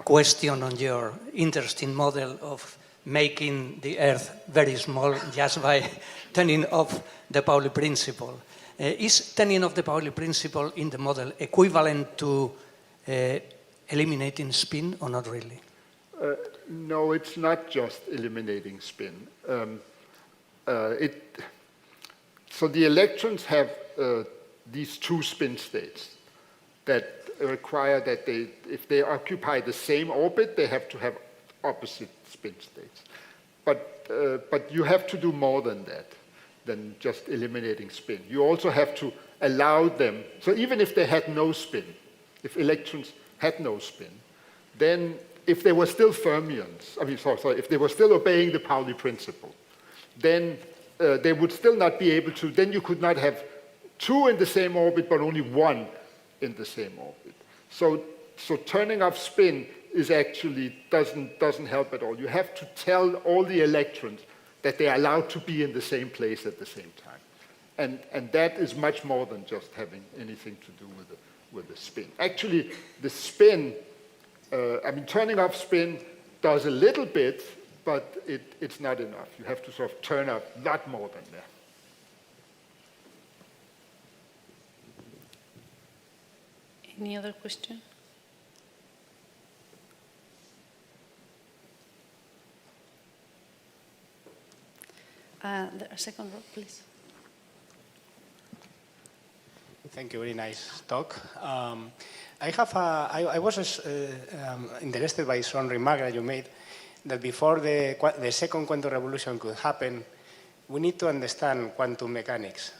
question on your interesting model of making the Earth very small just by turning off the Pauli principle. Is turning off the Pauli principle in the model equivalent to eliminating spin or not really? No, it's not just eliminating spin. So the electrons have these two spin states that require that if they occupy the same orbit, they have to have opposite spin states. But you have to do more than that, than just eliminating spin. You also have to allow them, so even if they had no spin, if electrons had no spin, then if they were still fermions, if they were still obeying the Pauli principle, then they would still not be able to, then you could not have two in the same orbit, but only one in the same orbit. So turning off spin is actually doesn't help at all. You have to tell all the electrons that they are allowed to be in the same place at the same time. And that is much more than just having anything to do with the spin. Actually, the spin, turning off spin does a little bit, but it's not enough. You have to sort of turn up a lot more than that. Any other question? The second row, please. Thank you. Very nice talk. I was interested by some remark that you made that before the second quantum revolution could happen, we need to understand quantum mechanics.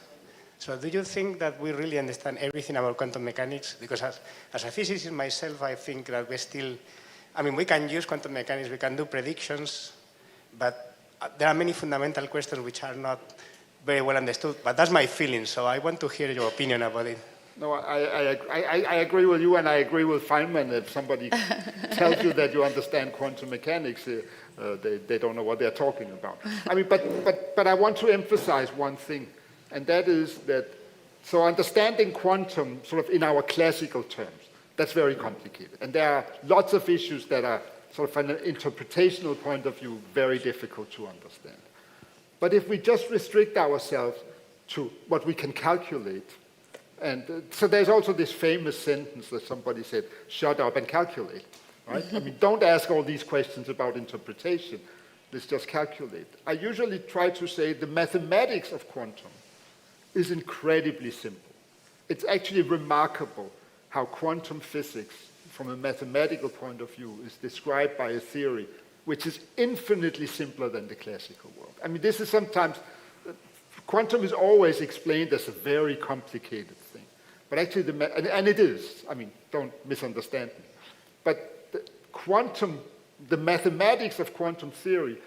So do you think that we really understand everything about quantum mechanics? Because as a physicist myself, I think that we can use quantum mechanics, we can do predictions, but there are many fundamental questions which are not very well understood. But that's my feeling, so I want to hear your opinion about it. No, I agree with you, and I agree with Feynman. If somebody tells you that you understand quantum mechanics, they don't know what they're talking about. But I want to emphasize one thing, and that is that, so understanding quantum sort of in our classical terms, that's very complicated. And there are lots of issues that are sort of from an interpretational point of view very difficult to understand. But if we just restrict ourselves to what we can calculate, and so there's also this famous sentence that somebody said, shut up and calculate, right? Don't ask all these questions about interpretation. Let's just calculate. I usually try to say the mathematics of quantum is incredibly simple. It's actually remarkable how quantum physics, from a mathematical point of view, is described by a theory which is infinitely simpler than the classical world. This is sometimes, quantum is always explained as a very complicated thing. But actually, and it is, don't misunderstand me. But the mathematics of quantum theory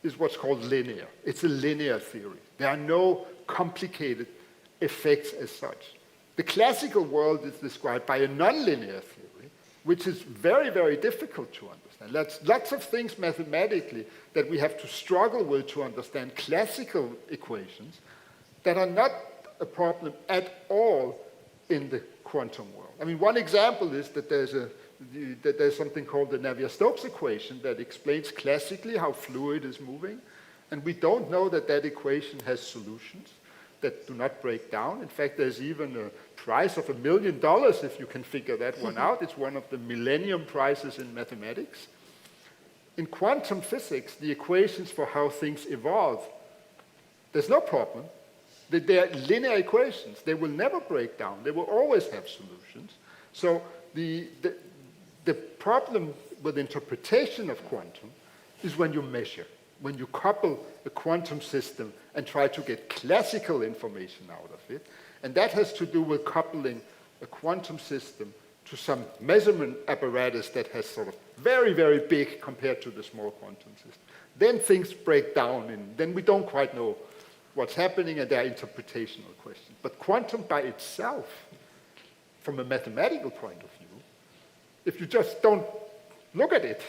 is what's called linear. It's a linear theory. There are no complicated effects as such. The classical world is described by a nonlinear theory, which is very, very difficult to understand. That's lots of things mathematically that we have to struggle with to understand classical equations that are not a problem at all in the quantum world. One example is that there's something called the Navier-Stokes equation that explains classically how fluid is moving, and we don't know that that equation has solutions that do not break down. In fact, there's even a prize of $1 million if you can figure that one out. It's one of the Millennium Prizes in mathematics. In quantum physics, the equations for how things evolve, there's no problem. They're linear equations. They will never break down. They will always have solutions. So the problem with interpretation of quantum is when you measure, when you couple a quantum system and try to get classical information out of it. And that has to do with coupling a quantum system to some measurement apparatus that has sort of very, very big compared to the small quantum system. Then things break down, and then we don't quite know what's happening, and there are interpretational questions. But quantum by itself, from a mathematical point of view, if you just don't look at it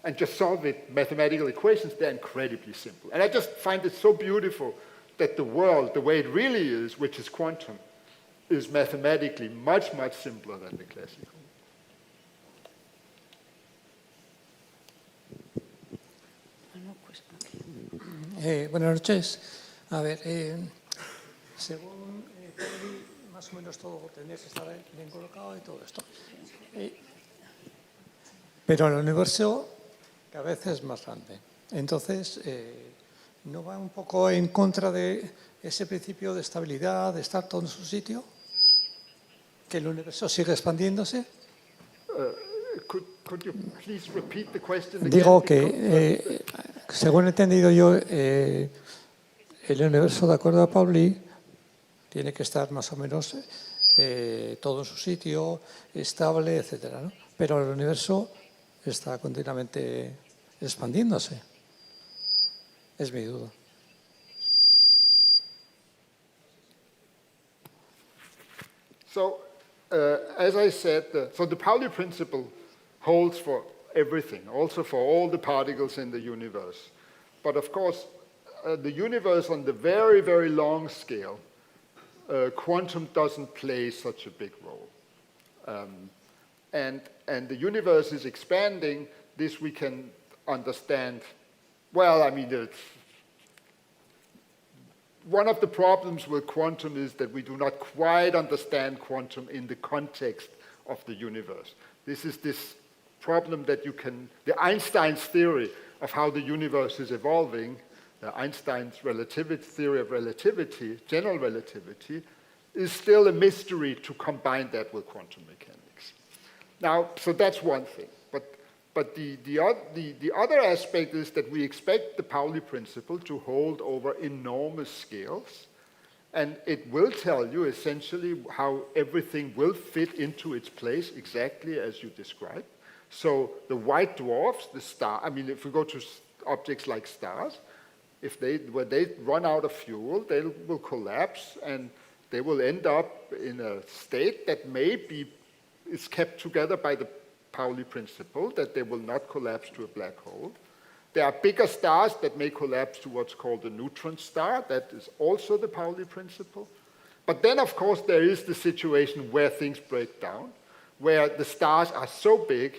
and just solve it, mathematical equations, they're incredibly simple. And I just find it so beautiful that the world, the way it really is, which is quantum, is mathematically much, much simpler than the classical. Buenas noches. A ver, según Pauli, más o menos todo tendría que estar bien colocado y todo esto. Pero el universo cada vez es más grande. Entonces, ¿no va un poco en contra de ese principio de estabilidad, de estar todo en su sitio? ¿Que el universo sigue expandiéndose? Could you please repeat the question again? Digo que, según he entendido yo, el universo, de acuerdo a Pauli, tiene que estar más o menos todo en su sitio, estable, etcétera, ¿no? Pero el universo está continuamente expandiéndose. Es mi duda. So, as I said, so the Pauli principle holds for everything, also for all the particles in the universe. But of course, the universe on the very, very long scale, quantum doesn't play such a big role. And the universe is expanding. This we can understand. Well, I mean, one of the problems with quantum is that we do not quite understand quantum in the context of the universe. This is this problem that the Einstein's theory of how the universe is evolving, Einstein's theory of relativity, general relativity, is still a mystery to combine that with quantum mechanics. Now, so that's one thing. But the other aspect is that we expect the Pauli principle to hold over enormous scales, and it will tell you essentially how everything will fit into its place exactly as you described. So the white dwarfs, the star, I mean, if we go to objects like stars, when they run out of fuel, they will collapse and they will end up in a state that is kept together by the Pauli principle, that they will not collapse to a black hole. There are bigger stars that may collapse to what's called a neutron star. That is also the Pauli principle. But then, of course, there is the situation where things break down, where the stars are so big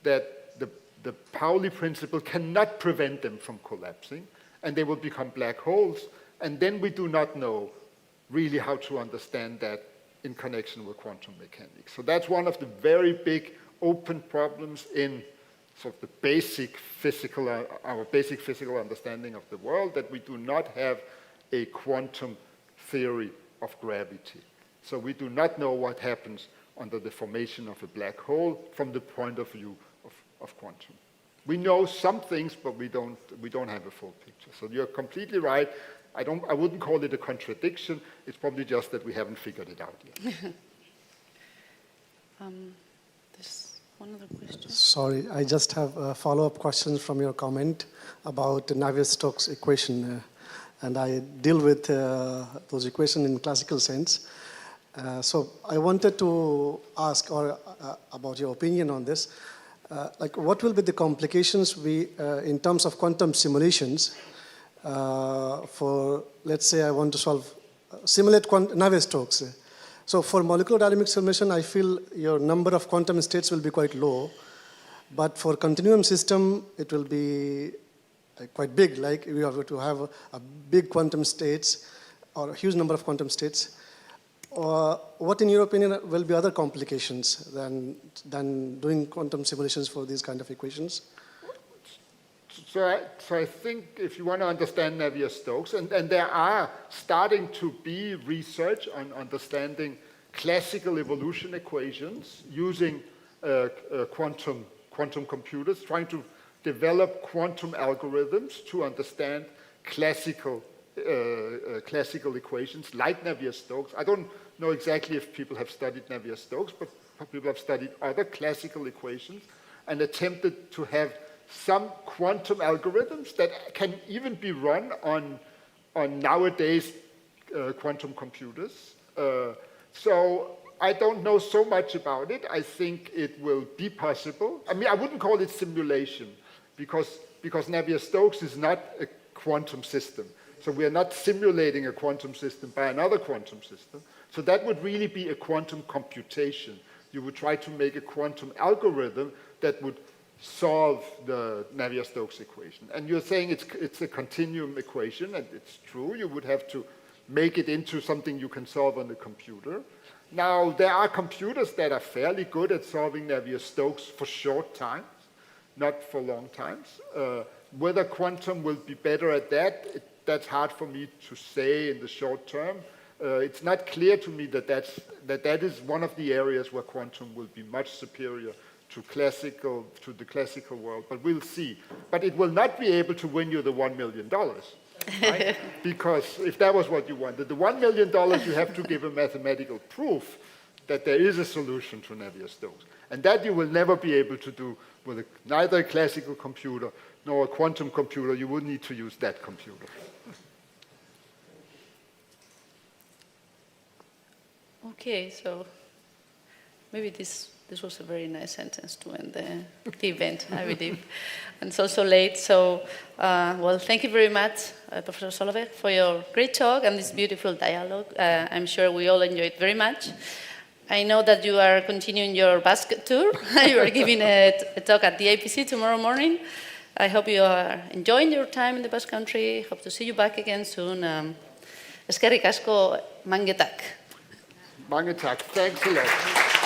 that the Pauli principle cannot prevent them from collapsing, and they will become black holes. And then we do not know really how to understand that in connection with quantum mechanics. So that's one of the very big open problems in sort of the our basic physical understanding of the world, that we do not have a quantum theory of gravity. So we do not know what happens under the formation of a black hole from the point of view of quantum. We know some things, but we don't have a full picture. So you're completely right. I wouldn't call it a contradiction. It's probably just that we haven't figured it out yet. There's one other question. Sorry, I just have follow-up questions from your comment about Navier-Stokes equation. And I deal with those equations in classical sense. So I wanted to ask about your opinion on this. What will be the complications in terms of quantum simulations for, let's say, I want to simulate Navier-Stokes. So for molecular dynamics simulation, I feel your number of quantum states will be quite low. But for continuum system, it will be quite big, like we have to have a big quantum states or a huge number of quantum states. What, in your opinion, will be other complications than doing quantum simulations for these kind of equations? So I think if you want to understand Navier-Stokes, and there are starting to be research on understanding classical evolution equations using quantum computers, trying to develop quantum algorithms to understand classical equations like Navier-Stokes. I don't know exactly if people have studied Navier-Stokes, but people have studied other classical equations and attempted to have some quantum algorithms that can even be run on nowadays quantum computers. So I don't know so much about it. I think it will be possible. I mean, I wouldn't call it simulation because Navier-Stokes is not a quantum system. So we are not simulating a quantum system by another quantum system. So that would really be a quantum computation. You would try to make a quantum algorithm that would solve the Navier-Stokes equation. And you're saying it's a continuum equation, and it's true. You would have to make it into something you can solve on the computer. Now, there are computers that are fairly good at solving Navier-Stokes for short times, not for long times. Whether quantum will be better at that, that's hard for me to say in the short term. It's not clear to me that that is one of the areas where quantum will be much superior to the classical world, but we'll see. But it will not be able to win you the $1 million, right? Because if that was what you wanted, the $1 million you have to give a mathematical proof that there is a solution to Navier-Stokes. And that you will never be able to do with neither a classical computer nor a quantum computer. You would need to use that computer. Okay, so maybe this was a very nice sentence to end the event, I believe. And it's also late, so well, thank you very much, Professor Solovej, for your great talk and this beautiful dialogue. I'm sure we all enjoyed very much. I know that you are continuing your basket tour. You are giving a talk at the APC tomorrow morning. I hope you are enjoying your time in the Basque Country. Hope to see you back again soon. Eskerrik asko, mangetak. Mangetak, thanks a lot.